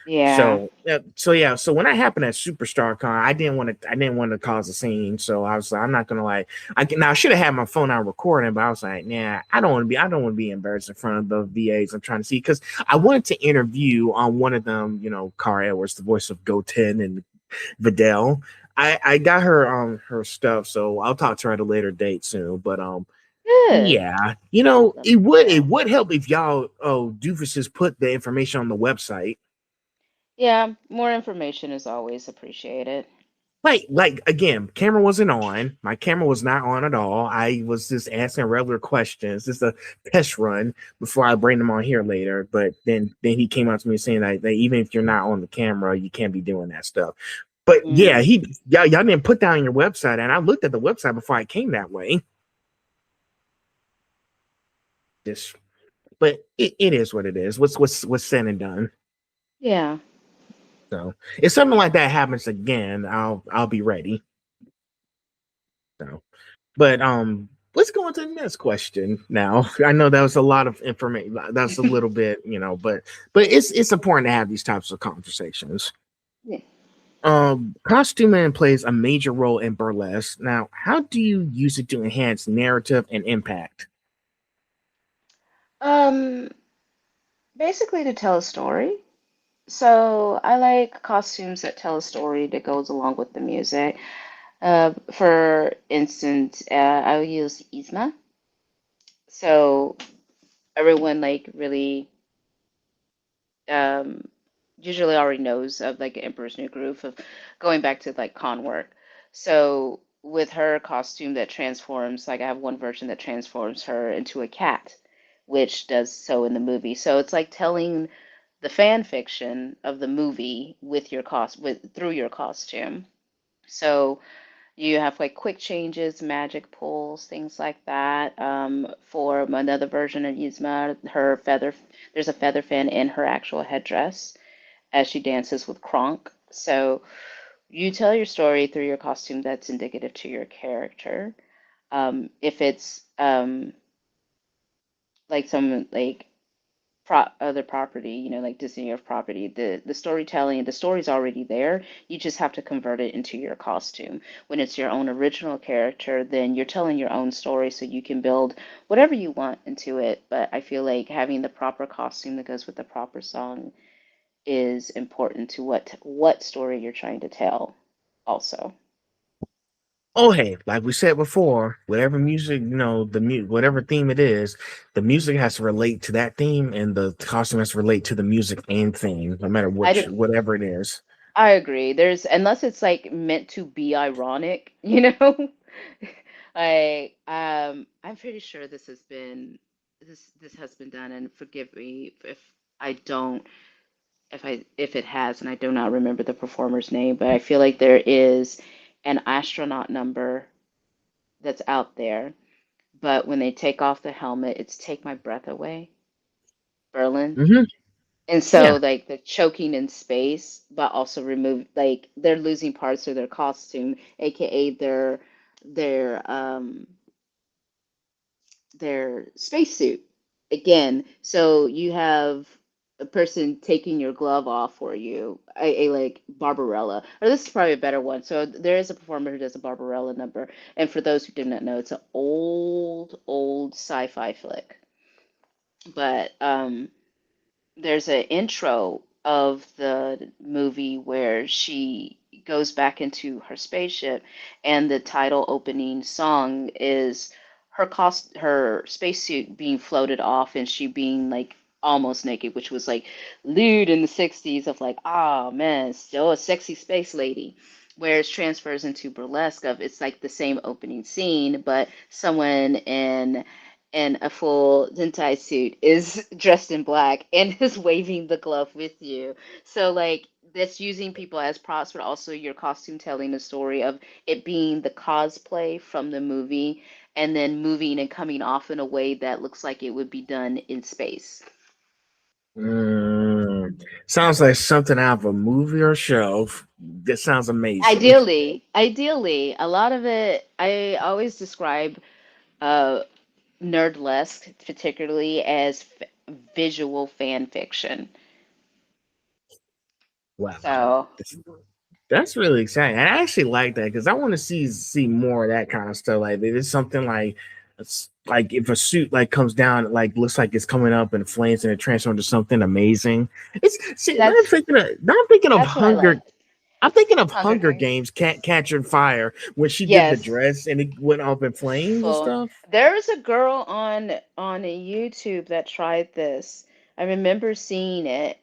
yeah. So when that happened at Superstar Con, I didn't want to cause a scene. So I was like, I'm not gonna like I should have had my phone out recording, but I was like, nah, I don't want to be embarrassed in front of the VAs I'm trying to see because I wanted to interview on one of them, Car Edwards, the voice of Goten and Videl. I got her stuff, so I'll talk to her at a later date soon. But Good. yeah, That's it would help if y'all doofuses put the information on the website. Yeah, more information is always appreciated. Like again, camera wasn't on. My camera was not on at all. I was just asking regular questions, just a test run before I bring them on here later. But then he came out to me saying that even if you're not on the camera, you can't be doing that stuff. But yeah, Mm. y'all didn't put that on your website, and I looked at the website before I came that way. Just, but it is what it is. What's said and done. Yeah. So if something like that happens again, I'll be ready. So, but let's go on to the next question now. I know that was a lot of information. That's a little bit, but it's important to have these types of conversations. Yeah. Costuming plays a major role in burlesque. Now, how do you use it to enhance narrative and impact? Um, Basically to tell a story. So I like costumes that tell a story that goes along with the music. For instance, I will use Yzma. So everyone like really um, usually already knows of like Emperor's New Groove of going back to like con work. So with her costume that transforms, like I have one version that transforms her into a cat, which does so in the movie. So it's like telling the fan fiction of the movie with your through your costume. So you have like quick changes, magic pulls, things like that. For another version of Yzma, there's a feather fan in her actual headdress as she dances with Kronk. So you tell your story through your costume that's indicative to your character. If it's like some like other property, like Disney of property, the storytelling, the story's already there. You just have to convert it into your costume. When it's your own original character, then you're telling your own story, so you can build whatever you want into it. But I feel like having the proper costume that goes with the proper song is important to what story you're trying to tell also. Oh, hey, like we said before, whatever music, whatever theme it is, the music has to relate to that theme, and the costume has to relate to the music and theme, no matter I do, whatever it is. I agree. There's unless it's like meant to be ironic, I'm pretty sure this has been. this has been done, and forgive me if I don't, if it has, and I do not remember the performer's name, but I feel like there is an astronaut number that's out there. But when they take off the helmet, it's "Take My Breath Away," Berlin. Hmm. And so Yeah. like the choking in space, but also remove like they're losing parts of their costume, aka their their spacesuit again. So you have a person taking your glove off for you, a like Barbarella, or this is probably a better one. So there is a performer who does a Barbarella number, and for those who do not know, it's an old sci-fi flick. But there's an intro of the movie where she goes back into her spaceship, and the title opening song is her spacesuit being floated off, and she being like almost naked, which was like lewd in the 60s of like, ah man, still a sexy space lady. Whereas transfers into burlesque of it's like the same opening scene, but someone in a full Zentai suit is dressed in black and is waving the glove with you. So like that's using people as props, but also your costume telling a story of it being the cosplay from the movie and then moving and coming off in a way that looks like it would be done in space. Sounds like something out of a movie or show. That sounds amazing. Ideally, a lot of it I always describe uh nerdlesque particularly as visual fan fiction. Wow. So That's really exciting. I actually like that because I want to see more of that kind of stuff. Like if it's something like it's like if a suit like comes down, like looks like it's coming up in flames and it transforms into something amazing. It's see, that's now I'm thinking of that's what I Hunger. like. I'm thinking of Hunger Hunger Games. Games, Can't Catching Fire, when she did the Yes. dress and it went up in flames and Full. stuff. There was a girl on a YouTube that tried this. I remember seeing it.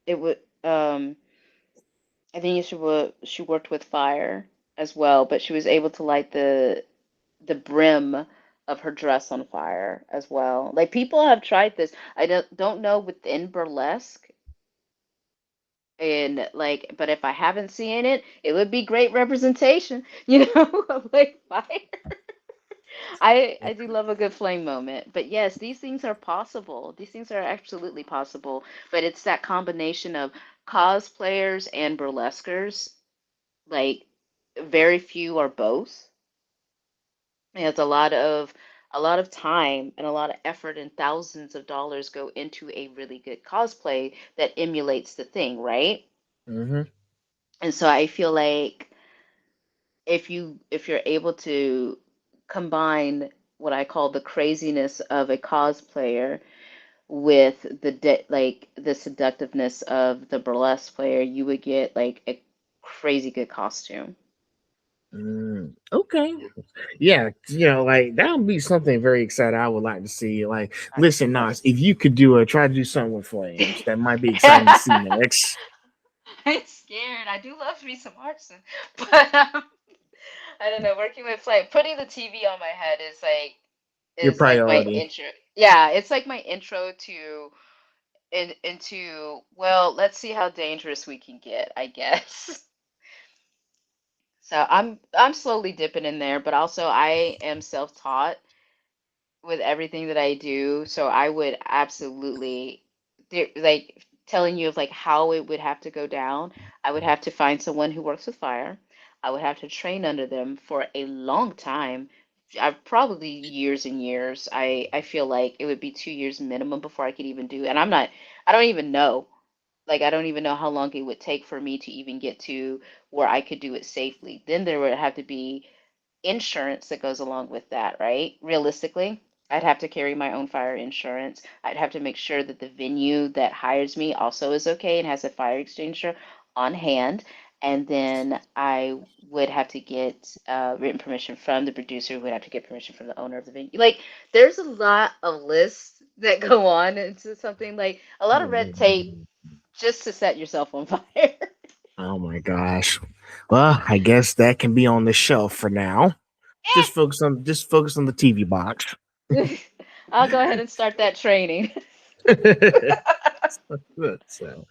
It would I think she worked with fire as well, but she was able to light the brim of her dress on fire as well. Like people have tried this. I don't know within burlesque and like, but if I haven't seen it, it would be great representation, of like fire. I do love a good flame moment. But yes, these things are possible. These things are absolutely possible. But it's that combination of cosplayers and burlesquers. Like very few are both. And it's a lot of time and a lot of effort and thousands of dollars go into a really good cosplay that emulates the thing, right? Hmm. And so I feel like if you're able to combine what I call the craziness of a cosplayer with like the seductiveness of the burlesque player, you would get like a crazy good costume. Okay. Yeah, like that would be something very exciting. I would like to see. Like, I listen, love Nas, if you could try to do something with flames, that might be exciting to see it. next. I'm scared. I do love me some arson, but I don't know. Working with flame, putting the TV on my head Your is like my priority. intro. Yeah, it's like my intro to into well, let's see how dangerous we can get, I guess. So I'm slowly dipping in there, but also I am self-taught with everything that I do, so I would absolutely like telling you of like how it would have to go down. I would have to find someone who works with fire. I would have to train under them for a long time. I probably years and years. I feel like it would be 2 years minimum before I could even do. And I don't even know. Like I don't even know how long it would take for me to even get to where I could do it safely. Then there would have to be insurance that goes along with that, right? Realistically, I'd have to carry my own fire insurance. I'd have to make sure that the venue that hires me also is okay and has a fire extinguisher on hand. And then I would have to get written permission from the producer, who would have to get permission from the owner of the venue. Like, there's a lot of lists that go on into something like a lot of red tape just to set yourself on fire. Oh my gosh. Well, I guess that can be on the shelf for now. Just focus on the TV box. I'll go ahead and start that training. So,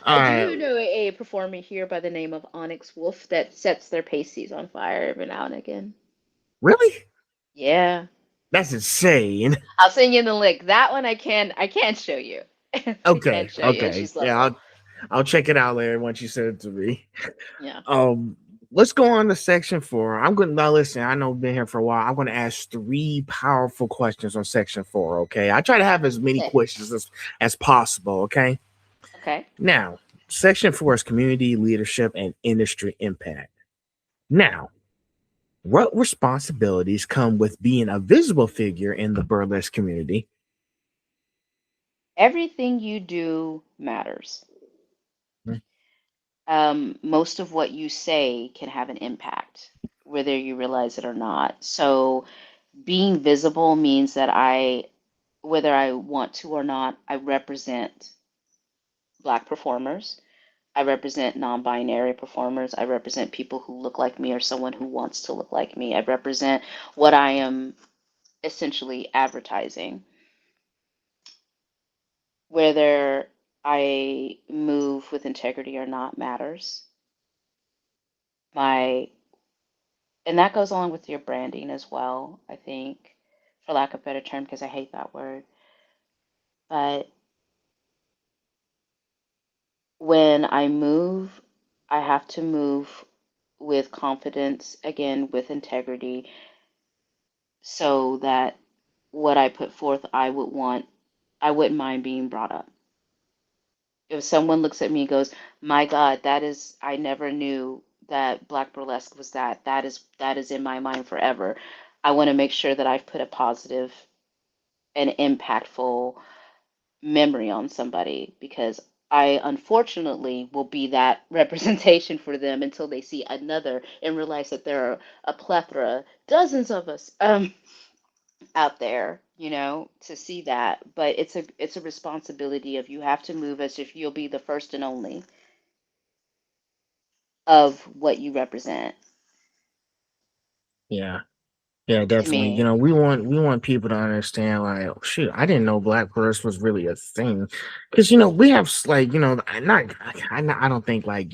I all right. do know a performer here by the name of Onyx Wolf that sets their pasties on fire every now and again. Really? Yeah. That's insane. I'll send you the link. That one I can show you. I can Okay. show you. It's Okay. just Yeah, lovely. I'll check it out later once you send it to me. Yeah. Um, let's go on to section four. I'm going to now listen. I know we've been here for a while. I'm going to ask three powerful questions on section four. Okay. I try to have as many Okay. questions as possible. Okay. Okay. Now, section four is community leadership and industry impact. Now, what responsibilities come with being a visible figure in the burlesque community? Everything you do matters. Most of what you say can have an impact, whether you realize it or not. So being visible means that whether I want to or not, I represent Black performers. I represent non binary performers. I represent people who look like me or someone who wants to look like me. I represent what I am essentially advertising. Whether I move with integrity or not matters. My and that goes along with your branding as well, I think, for lack of a better term, because I hate that word. But when I move, I have to move with confidence, again, with integrity, so that what I put forth, I wouldn't mind being brought up. If someone looks at me and goes, "My God, I never knew that Black Burlesque was that. That is in my mind forever." I want to make sure that I've put a positive and impactful memory on somebody because I unfortunately will be that representation for them until they see another and realize that there are a plethora, dozens of us out there, to see that. But it's a responsibility of you have to move as if you'll be the first and only of what you represent Yeah. Yeah, to definitely. me. We want people to understand like, oh, shoot, I didn't know Black Purse was really a thing, because we have like I don't think like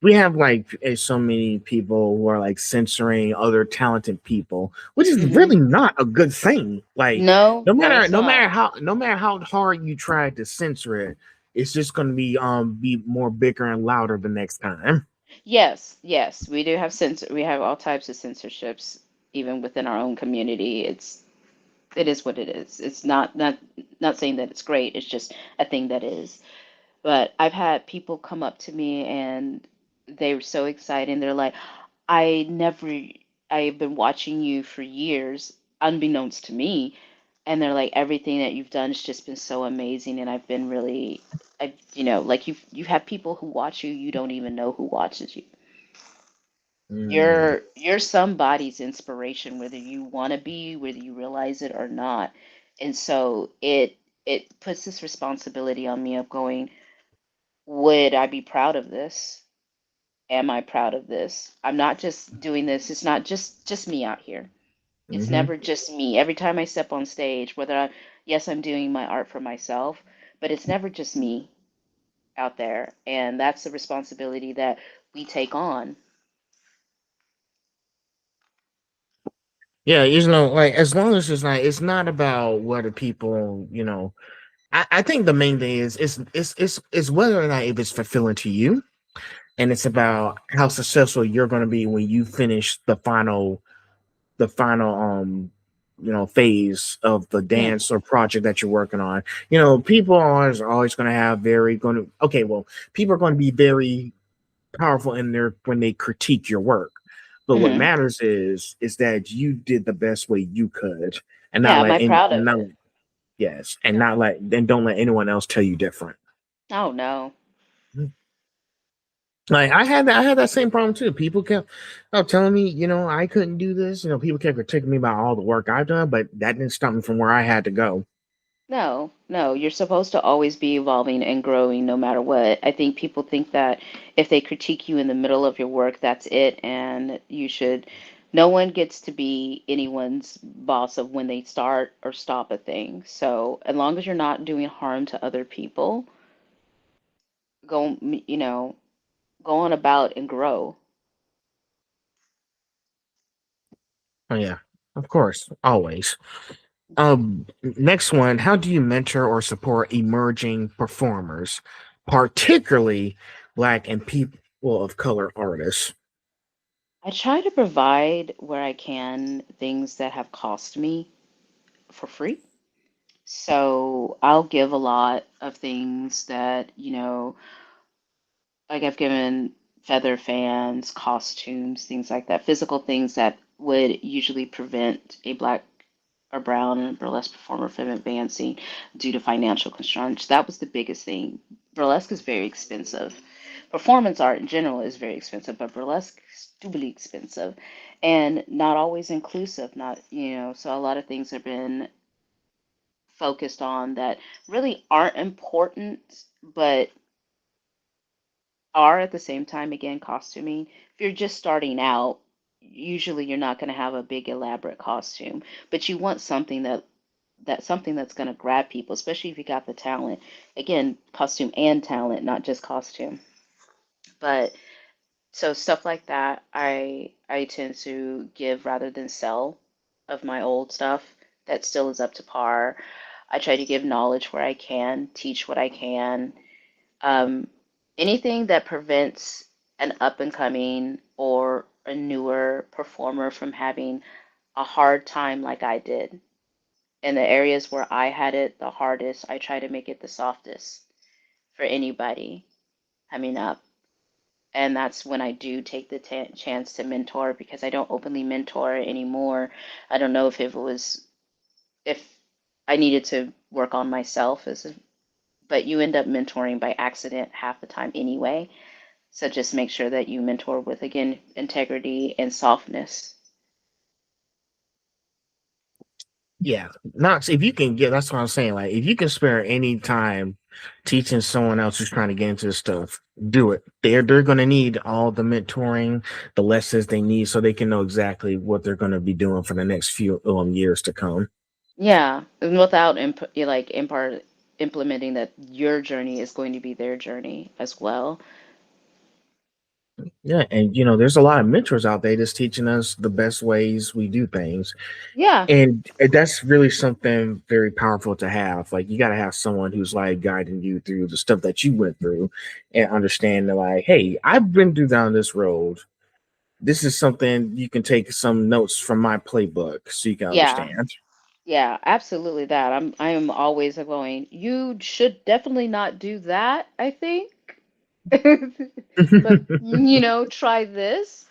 we have like so many people who are like censoring other talented people, which is Hmm. really not a good thing. Like No, no no, matter it's no not. matter how no matter how hard you try to censor it, it's just going to be more bigger and louder the next time. Yes, yes, we do have we have all types of censorships even within our own community. It is what it is. It's not saying that it's great. It's just a thing that is. But I've had people come up to me and they were so excited. They're like, I never, I've been watching you for years, unbeknownst to me. And they're like, everything that you've done has just been so amazing. And I've been really, like you have people who watch you, you don't even know who watches you. Mm, You're somebody's inspiration, whether you want to be, whether you realize it or not. And so it puts this responsibility on me of going, would I be proud of this? Am I proud of this? I'm not just doing this. It's not just me out here. It's hmm never just me. Every time I step on stage, yes, I'm doing my art for myself, but it's never just me out there. And that's the responsibility that we take on. Yeah, like as long as it's not about whether people, I think the main thing is it's whether or not if it's fulfilling to you, and it's about how successful you're going to be when you finish the final phase of the Yeah. dance or project that you're working on. People are always going to have very going to okay, well, people are going to be very powerful in their when they critique your work. But what Hmm. matters is that you did the best way you could, and not Yeah, am let I any proud and of not it? yes, and Yeah. not let then don't let anyone else tell you different. Oh no. Like I had that same problem too. People kept telling me, I couldn't do this. People kept critiquing me about all the work I've done, but that didn't stop me from where I had to go. No, no, you're supposed to always be evolving and growing no matter what. I think people think that if they critique you in the middle of your work, that's it, and you should No one gets to be anyone's boss of when they start or stop a thing. So, as long as you're not doing harm to other people, go, go on about and grow. Oh yeah, of course, always. Next one, how do you mentor or support emerging performers, particularly Black and people of color artists? I try to provide where I can things that have cost me for free. So I'll give a lot of things that, like I've given feather fans, costumes, things like that, physical things that would usually prevent a black or brown burlesque performer from advancing due to financial constraints. That was the biggest thing. Burlesque is very expensive. Performance art in general is very expensive, but burlesque is stupidly expensive and not always inclusive. Not, so a lot of things have been focused on that really aren't important, but are at the same time, again, costuming. If you're just starting out, usually you're not going to have a big elaborate costume, but you want something that's going to grab people, especially if you got the talent. Again, costume and talent, not just costume. But so stuff like that, I tend to give rather than sell of my old stuff that still is up to par. I try to give knowledge where I can, teach what I can. Um, Anything that prevents an up and coming or a newer performer from having a hard time like I did. In the areas where I had it the hardest, I try to make it the softest for anybody coming up. And that's when I do take the chance to mentor because I don't openly mentor anymore. I don't know if I needed to work on myself but you end up mentoring by accident half the time anyway. So just make sure that you mentor with, again, integrity and softness. Yeah, Knox, if you can get, that's what I'm saying. Like, if you can spare any time teaching someone else who's trying to get into this stuff, do it. They're going to need all the mentoring, the lessons they need, so they can know exactly what they're going to be doing for the next few years to come. Yeah, and without implementing that your journey is going to be their journey as well. Yeah, and there's a lot of mentors out there just teaching us the best ways we do things. Yeah, And that's really something very powerful to have. Like, you got to have someone who's like guiding you through the stuff that you went through and understand that, like, hey, I've been through down this road. This is something you can take some notes from my playbook so you can yeah, understand. yeah, absolutely that. I am always going, you should definitely not do that, I think. But try this.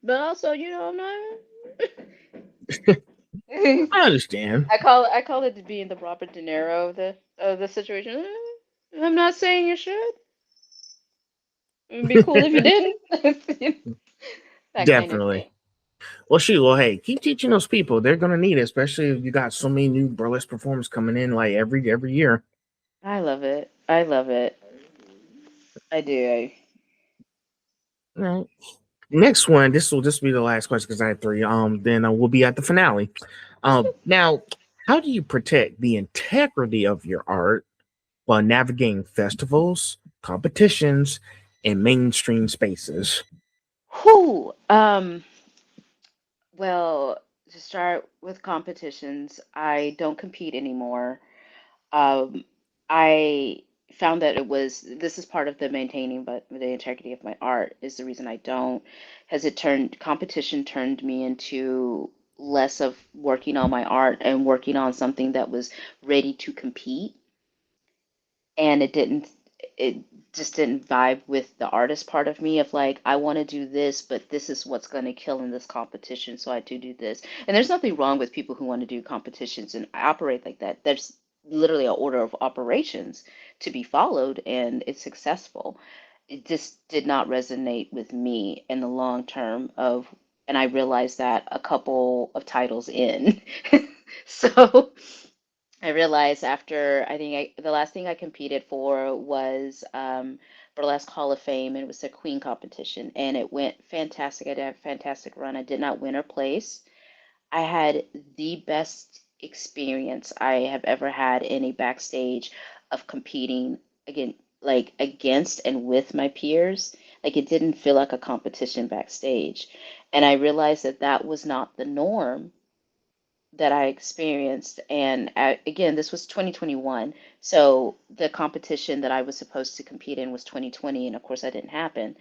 But also, I'm not I understand. I call it being the Robert De Niro of the situation. I'm not saying you should. It'd be cool if you didn't. That kind of Definitely. thing. Well, shoot. Well, hey, keep teaching those people. They're gonna need it, especially if you got so many new burlesque performers coming in like every year. I love it. I love it. I do. All right. Next one. This will just be the last question because I had three. Then we'll be at the finale. Now, how do you protect the integrity of your art while navigating festivals, competitions, and mainstream spaces? Whew. Well, to start with competitions, I don't compete anymore. Um, I found that this is part of the maintaining, but the integrity of my art is the reason I don't, has it turned competition turned me into less of working on my art and working on something that was ready to compete, and it just didn't vibe with the artist part of me of like I want to do this, but this is what's going to kill in this competition, so I do this. And there's nothing wrong with people who want to do competitions and operate like that. There's literally an order of operations to be followed, and it's successful. It just did not resonate with me in the long term of, and I realized that a couple of titles in. So I realized after, I think the last thing I competed for was Burlesque Hall of Fame, and it was a queen competition, and it went fantastic. I did a fantastic run. I did not win or place. I had the best experience I have ever had in a backstage of competing again, like against and with my peers. Like it didn't feel like a competition backstage. And I realized that that was not the norm that I experienced. And again, this was 2021. So the competition that I was supposed to compete in was 2020. And of course, that didn't happen.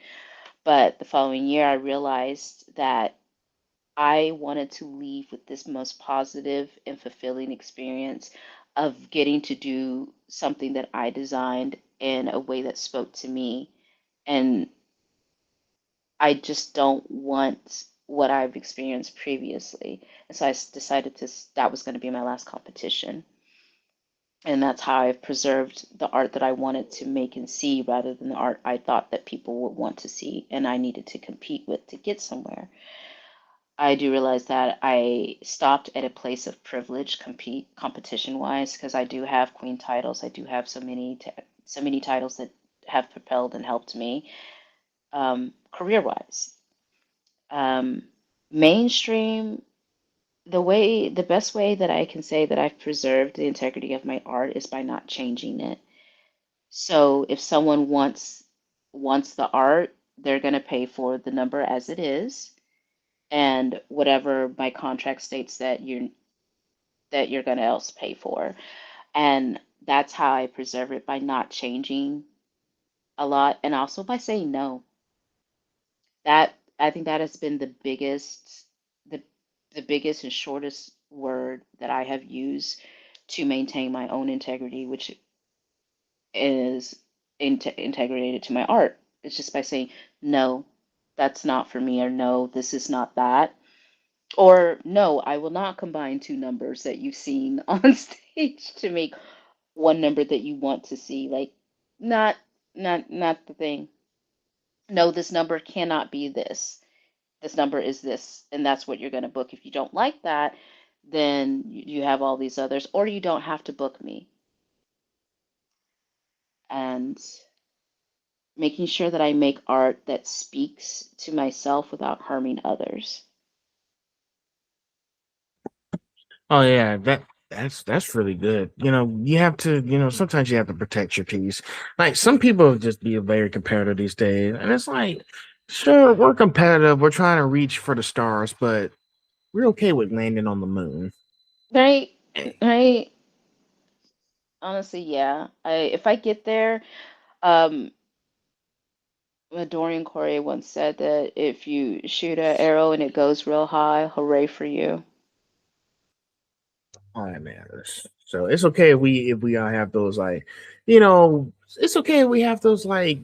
But the following year, I realized that I wanted to leave with this most positive and fulfilling experience of getting to do something that I designed in a way that spoke to me. And I just don't want what I've experienced previously. And so decided that was going to be my last competition. And that's how I've preserved the art that I wanted to make and see rather than the art I thought that people would want to see and I needed to compete with to get somewhere. I do realize that I stopped at a place of privilege competition wise because I do have queen titles. I do have so many titles that have propelled and helped me career wise. Um, Mainstream, the best way that I can say that I've preserved the integrity of my art is by not changing it. So if someone wants the art, they're going to pay for the number as it is and whatever my contract states that you're going to else pay for. And that's how I preserve it by not changing a lot and also by saying no. That I think that has been the the biggest and shortest word that I have used to maintain my own integrity, which is integrated to my art. It's just by saying no, that's not for me, or no, this is not that. Or no, I will not combine two numbers that you've seen on stage to make one number that you want to see. Like, not, not the thing. No, this number cannot be this. This number is this, and that's what you're going to book. If you don't like that, then you have all these others, or you don't have to book me. And making sure that I make art that speaks to myself without harming others. Oh yeah, that's really good. You have to, sometimes you have to protect your peace. Like some people just be very competitive these days, and it's like, sure, we're competitive, we're trying to reach for the stars, but we're okay with landing on the moon. Right? Eh, Right? Honestly, yeah. If I get there, um, Dorian Corey once said that if you shoot an arrow and it goes real high, hooray for you. All that matters. So it's okay if we all have those like, it's okay if we have those like,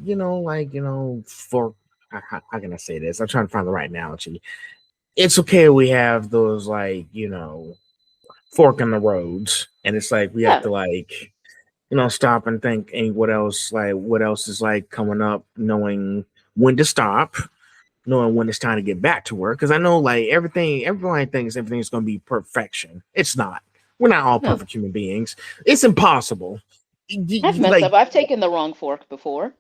for how can I say this? I'm trying to find the right analogy. It's okay if we have those like, fork in the roads, and it's like we have Yeah, to like, stop and think, and what else is like coming up, knowing when to stop, knowing when it's time to get back to work. Because I know like everyone thinks everything's going to be perfection. It's not. We're not all no. perfect human beings. It's impossible. I've messed Like up. I've taken the wrong fork before.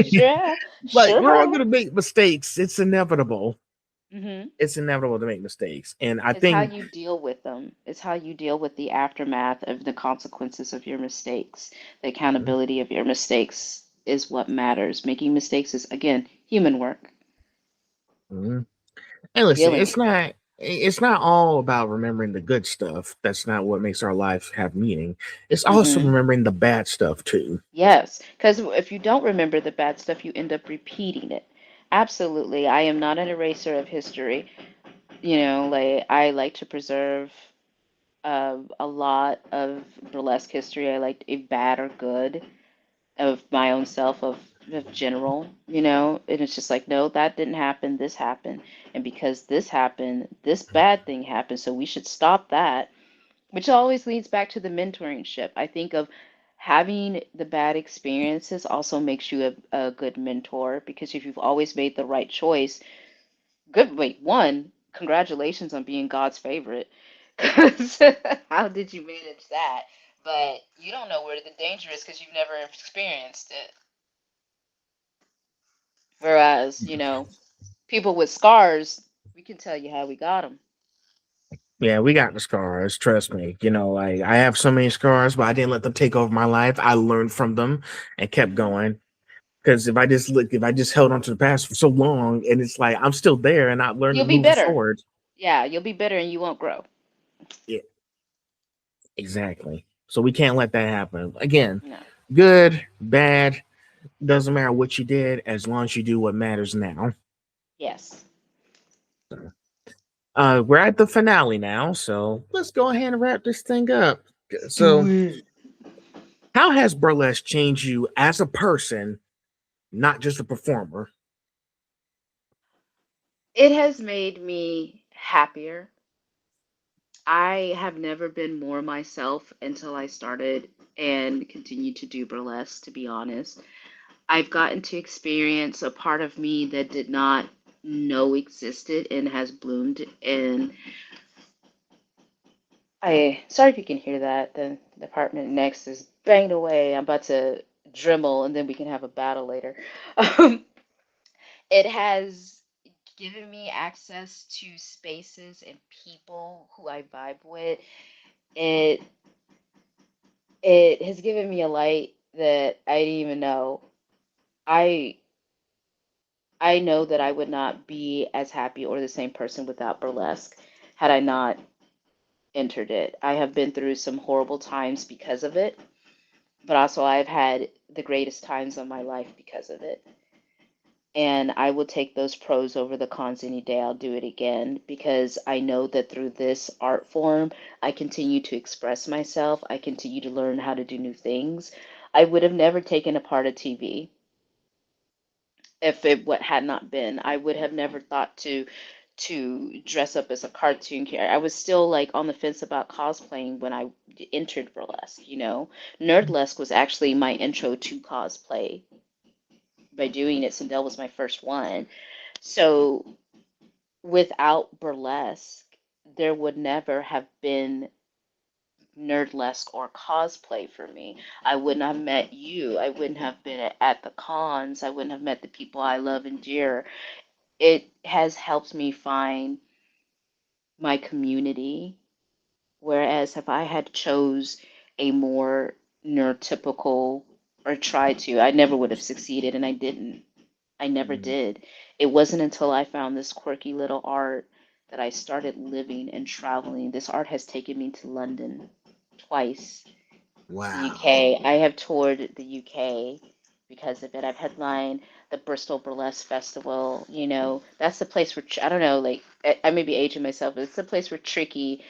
Sure, like sure we're all have. going to make mistakes. It's inevitable. Hmm. It's inevitable to make mistakes, and I It's how think. you deal with them. It's how you deal with the aftermath of the consequences of your mistakes. The accountability of your mistakes is what matters. Making mistakes is, again, human work. Mhm. And listen, Dealing it's with it. not it's not all about remembering the good stuff. That's not what makes our life have meaning. It's also Hmm. remembering the bad stuff too. Yes, because if you don't remember the bad stuff, you end up repeating it. Absolutely. I am not an eraser of history. Like I like to preserve a lot of burlesque history. I like a bad or good of my own self, of general, and it's just like, no, that didn't happen. This happened. And because this happened, this bad thing happened. So we should stop that, which always leads back to the mentoring ship. I think of having the bad experiences also makes you a good mentor because if you've always made the right choice, good, wait, one, congratulations on being God's favorite. Because how did you manage that? But you don't know where the danger is because you've never experienced it. Whereas, people with scars, we can tell you how we got them. Yeah, we got the scars. Trust me. Like I have so many scars, but I didn't let them take over my life. I learned from them and kept Hmm. going. Because if I just held on to the past for so long, and it's like I'm still there and not You'll learning be moving bitter. forward. Yeah, you'll be bitter and you won't grow. Yeah, exactly. So we can't let that happen again. No. Good, bad, doesn't matter what you did as long as you do what matters now. Yes. We're at the finale now, so let's go ahead and wrap this thing up. Do So, it. how has burlesque changed you as a person, not just a performer? It has made me happier. I have never been more myself until I started and continued to do burlesque, to be honest. I've gotten to experience a part of me that did not know existed and has bloomed. And sorry if you can hear that. The apartment next is banged away. I'm about to Dremel and then we can have a battle later. Um, it has given me access to spaces and people who I vibe with. It it has given me a light that I didn't even know. I I know that I would not be as happy or the same person without burlesque had I not entered it. I have been through some horrible times because of it, but also I've had the greatest times of my life because of it. And I will take those pros over the cons any day. I'll do it again because I know that through this art form, I continue to express myself. I continue to learn how to do new things. I would have never taken apart a TV if it what had not been. I would have never thought to dress up as a cartoon character. I was still like on the fence about cosplaying when I entered burlesque. Nerdlesque was actually my intro to cosplay by doing it. Sindel was my first one. So without burlesque, there would never have been nerdlesque or cosplay for me. I wouldn't have met you. I wouldn't have been at the cons. I wouldn't have met the people I love and dear. It has helped me find my community. Whereas if I had chose a more neurotypical or tried to, I never would have succeeded, and I didn't. I never Mm. did. It wasn't until I found this quirky little art that I started living and traveling. This art has taken me to London twice, the Wow. UK. I have toured the UK because of it. I've headlined the Bristol Burlesque Festival. That's the place where I don't know, like I may be aging myself, but it's the place where Tricky,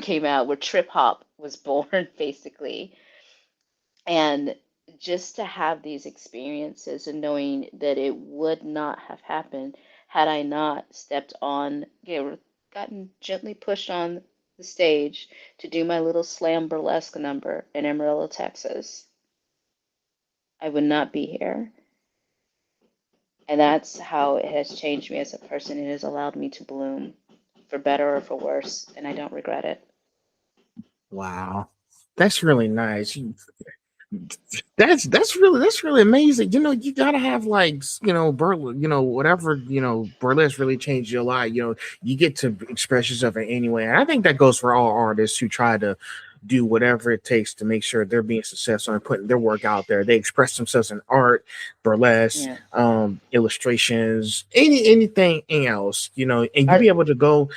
came out, where trip hop was born, basically. And just to have these experiences and knowing that it would not have happened had I not stepped on, gotten gently pushed on the stage to do my little slam burlesque number in Amarillo, Texas, I would not be here. And that's how it has changed me as a person. It has allowed me to bloom for better or for worse, and I don't regret it. Wow. That's really nice. That's really amazing. You gotta have like whatever burlesque really changed your life. You get to express yourself in any way. And I think that goes for all artists who try to do whatever it takes to make sure they're being successful and putting their work out there. They express themselves in art, burlesque, Yeah. illustrations, anything else. And you Art, be able to go.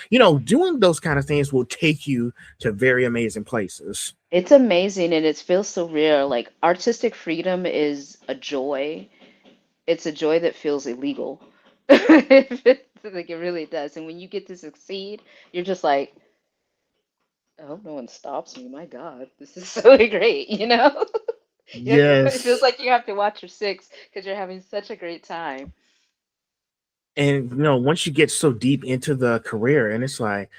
Doing those kind of things will take you to very amazing places. it's amazing and it feels so real. Like artistic freedom is a joy. It's a joy that feels illegal. Like it really does. And when you get to succeed, you're just like, I hope no one stops me. My God, this is so great. It feels Yes. like you have to watch your six because you're having such a great time. And once you get so deep into the career, and it's like,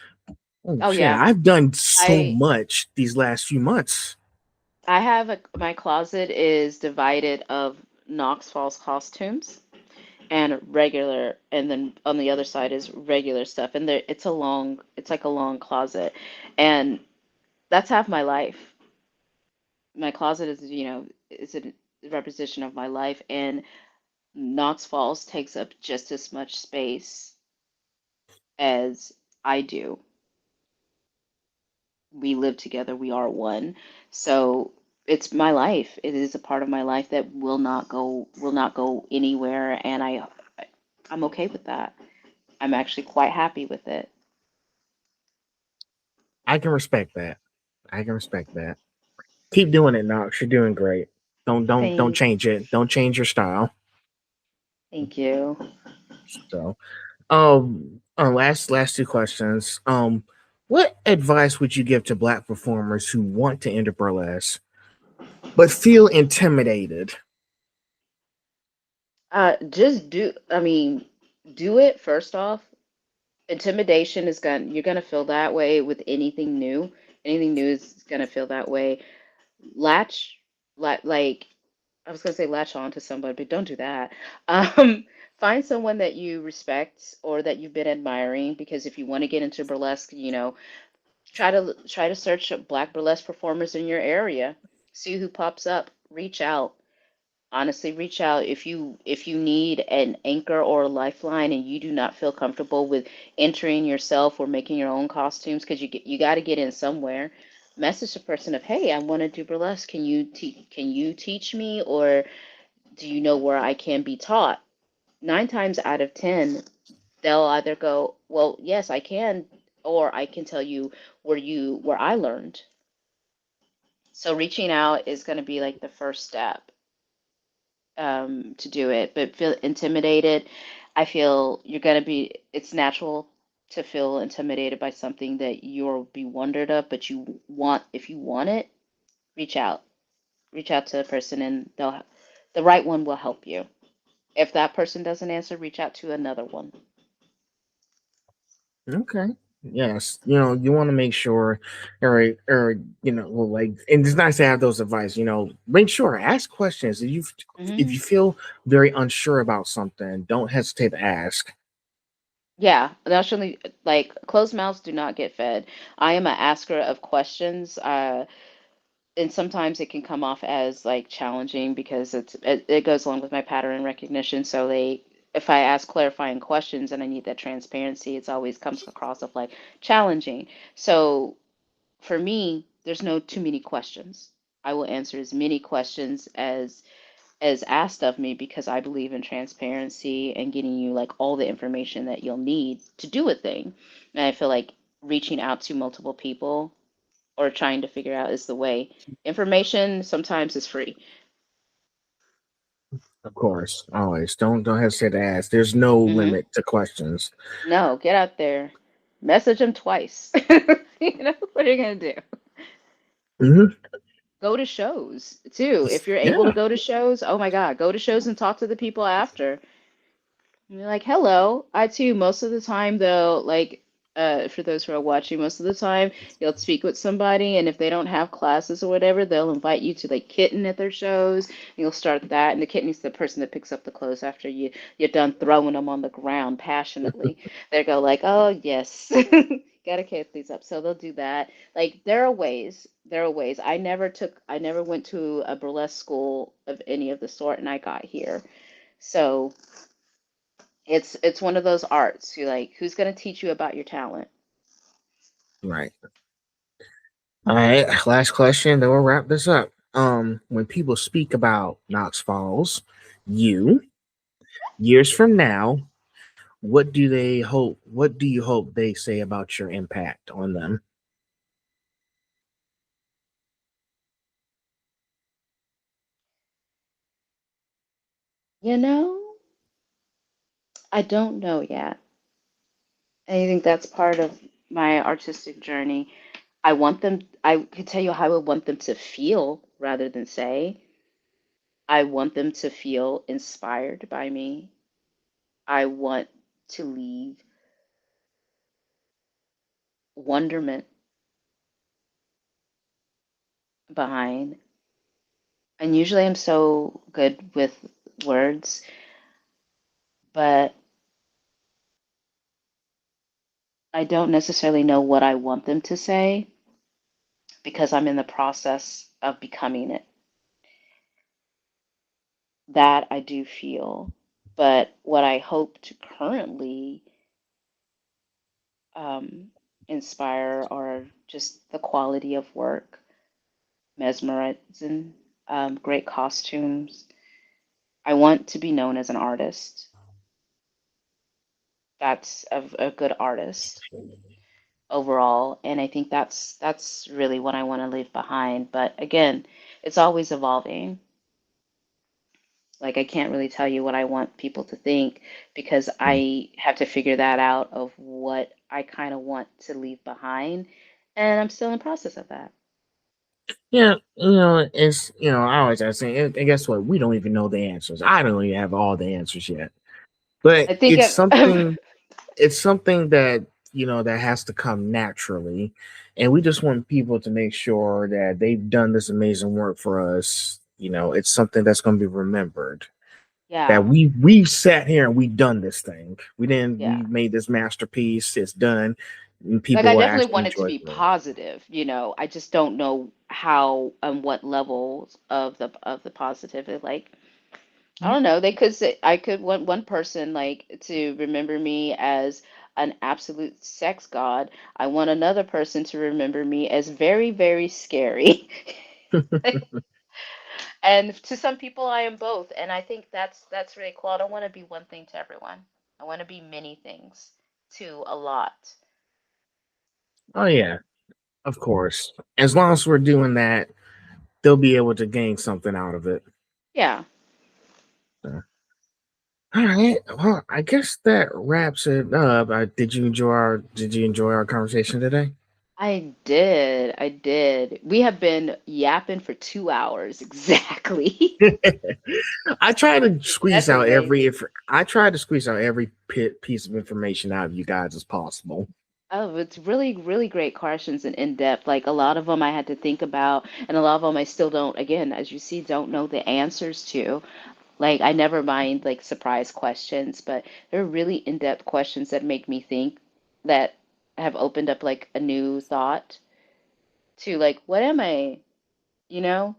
oh Oh shit, yeah. I've done so I much these last few months. I have my closet is divided of Nox Falls costumes and regular, and then on the other side is regular stuff. And there, it's like a long closet, and that's half my life. My closet is a representation of my life, and Knox Falls takes up just as much space as I do. We live together, we are one. So it's my life. It is a part of my life that will not go anywhere, and I'm okay with that. I'm actually quite happy with it. I can respect that. I can respect that. Keep doing it, Knox. You're doing great. Don't Thank change it. Don't change your style. thank you. So, last two questions. What advice would you give to Black performers who want to enter burlesque but feel intimidated? Just do I mean, do it first off. Intimidation is gonna you're gonna feel that way with anything new. Anything new is gonna feel that way. Latch like I was gonna say latch on to somebody, but don't do that. Um, find someone that you respect or that you've been admiring, because if you want to get into burlesque, try to search black burlesque performers in your area. See who pops up. Reach out. Honestly, reach out if you need an anchor or a lifeline and you do not feel comfortable with entering yourself or making your own costumes, because you got to get in somewhere. Message the person of, hey, I want to do burlesque. Can you teach me, or do you know where I can be taught? 9 times out of 10, they'll either go, well, yes, I can, or I can tell you where I learned. So reaching out is going to be like the first step, to do it. But feel intimidated, I feel you're going to be, it's natural to feel intimidated by something that you'll be wondered of, but if you want it, reach out. Reach out to a person, and the right one will help you. If that person doesn't answer, reach out to another one. Okay. Yes, you want to make sure, or well, like, and it's nice to have those advice. Make sure ask questions. If you Hmm. feel very unsure about something, don't hesitate to ask. Yeah, naturally, like closed mouths do not get fed. I am an asker of questions. And sometimes it can come off as like challenging because it goes along with my pattern recognition. So if I ask clarifying questions and I need that transparency, it's always comes across of like challenging. So for me, there's no too many questions. I will answer as many questions as asked of me, because I believe in transparency and getting you like all the information that you'll need to do a thing. And I feel like reaching out to multiple people or trying to figure out is the way. Information sometimes is free. Of course, always don't hesitate to ask. There's no Hmm. limit to questions. No, get out there, message them twice. What are you gonna do? Hmm. Go to shows too. If you're able to Yeah, go to shows, oh my God, go to shows and talk to the people after. And you're like, hello. I too, most of the time though, like, for those who are watching, most of the time you'll speak with somebody, and if they don't have classes or whatever, they'll invite you to like kitten at their shows. And you'll start that, and the kitten's the person that picks up the clothes after you're done throwing them on the ground passionately. They go like, oh yes, gotta kick these up. So they'll do that. Like there are ways. There are ways. I never went to a burlesque school of any of the sort, and I got here. So it's one of those arts. You like, who's going to teach you about your talent? right. All right, last question, then we'll wrap this up. When people speak about Knox Falls, you years from now, what do you hope they say about your impact on them? You know, I don't know yet. I think that's part of my artistic journey. I could tell you how I would want them to feel rather than say. I want them to feel inspired by me. I want to leave wonderment behind. And usually I'm so good with words, but I don't necessarily know what I want them to say because I'm in the process of becoming it. That I do feel. But what I hope to currently um, inspire are just the quality of work, mesmerizing, great costumes. I want to be known as an artist. That's a good artist overall, and I think that's really what I want to leave behind. But again, it's always evolving. Like I can't really tell you what I want people to think because I have to figure that out of what I kind of want to leave behind, and I'm still in the process of that. Yeah, it's I always ask, and guess what? We don't even know the answers. I don't even have all the answers yet, but I think I've it's something that that has to come naturally, and we just want people to make sure that they've done this amazing work for us. It's something that's going to be remembered. That yeah, we sat here and we done this thing. We yeah. made this masterpiece. It's done, and Like people I will definitely actually want it to enjoy be it. positive, you know. I just don't know how and what levels of the positive. Like I don't know. They could say I could want one person like to remember me as an absolute sex god. I want another person to remember me as very, very scary. And to some people, I am both, and I think that's really cool. I don't want to be one thing to everyone. I want to be many things to a lot. Oh yeah, of course. As long as we're doing that, they'll be able to gain something out of it. Yeah, So, all right. Well, I guess that wraps it up. Did you enjoy our conversation today? I did. I did. We have been yapping for 2 hours exactly. I try to squeeze That's out every amazing. if I try to squeeze out every piece of information out of you guys as possible. Oh, it's really, really great questions and in depth. Like a lot of them I had to think about, and a lot of them I still don't, again, as you see, don't know the answers to. Like I never mind like surprise questions, but they're really in-depth questions that make me think that have opened up like a new thought to like, what am I? You know?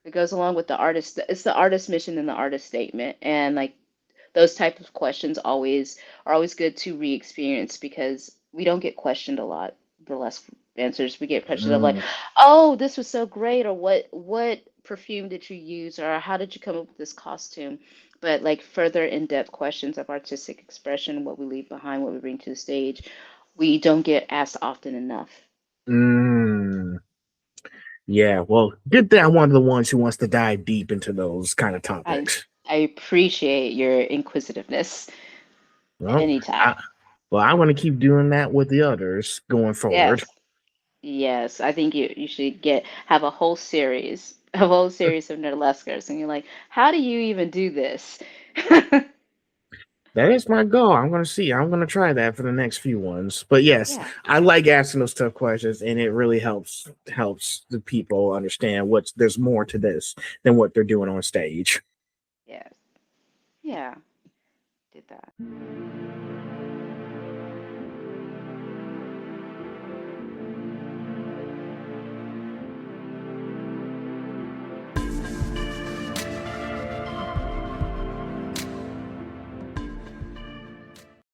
It goes along with the artist. It's the artist mission and the artist statement, and like those type of questions always are always good to re-experience because we don't get questioned a lot. Burlesque dancers, we get questioned of like, Mm, oh, this was so great, or what perfume did you use, or how did you come up with this costume? But like further in-depth questions of artistic expression, what we leave behind, what we bring to the stage, we don't get asked often enough. mm. Yeah, well, good that I'm one of the ones who wants to dive deep into those kind of I topics. I appreciate your inquisitiveness Well, anytime. I, I want to keep doing that with the others going forward. Yes. Yes, I think you should get have a whole series of Nerdleskers, and you're like, how do you even do this? That is my goal. I'm gonna see. I'm gonna try that for the next few ones. But yes, Yeah, I like asking those tough questions, and it really helps the people understand what's there's more to this than what they're doing on stage. yes, yeah, did that.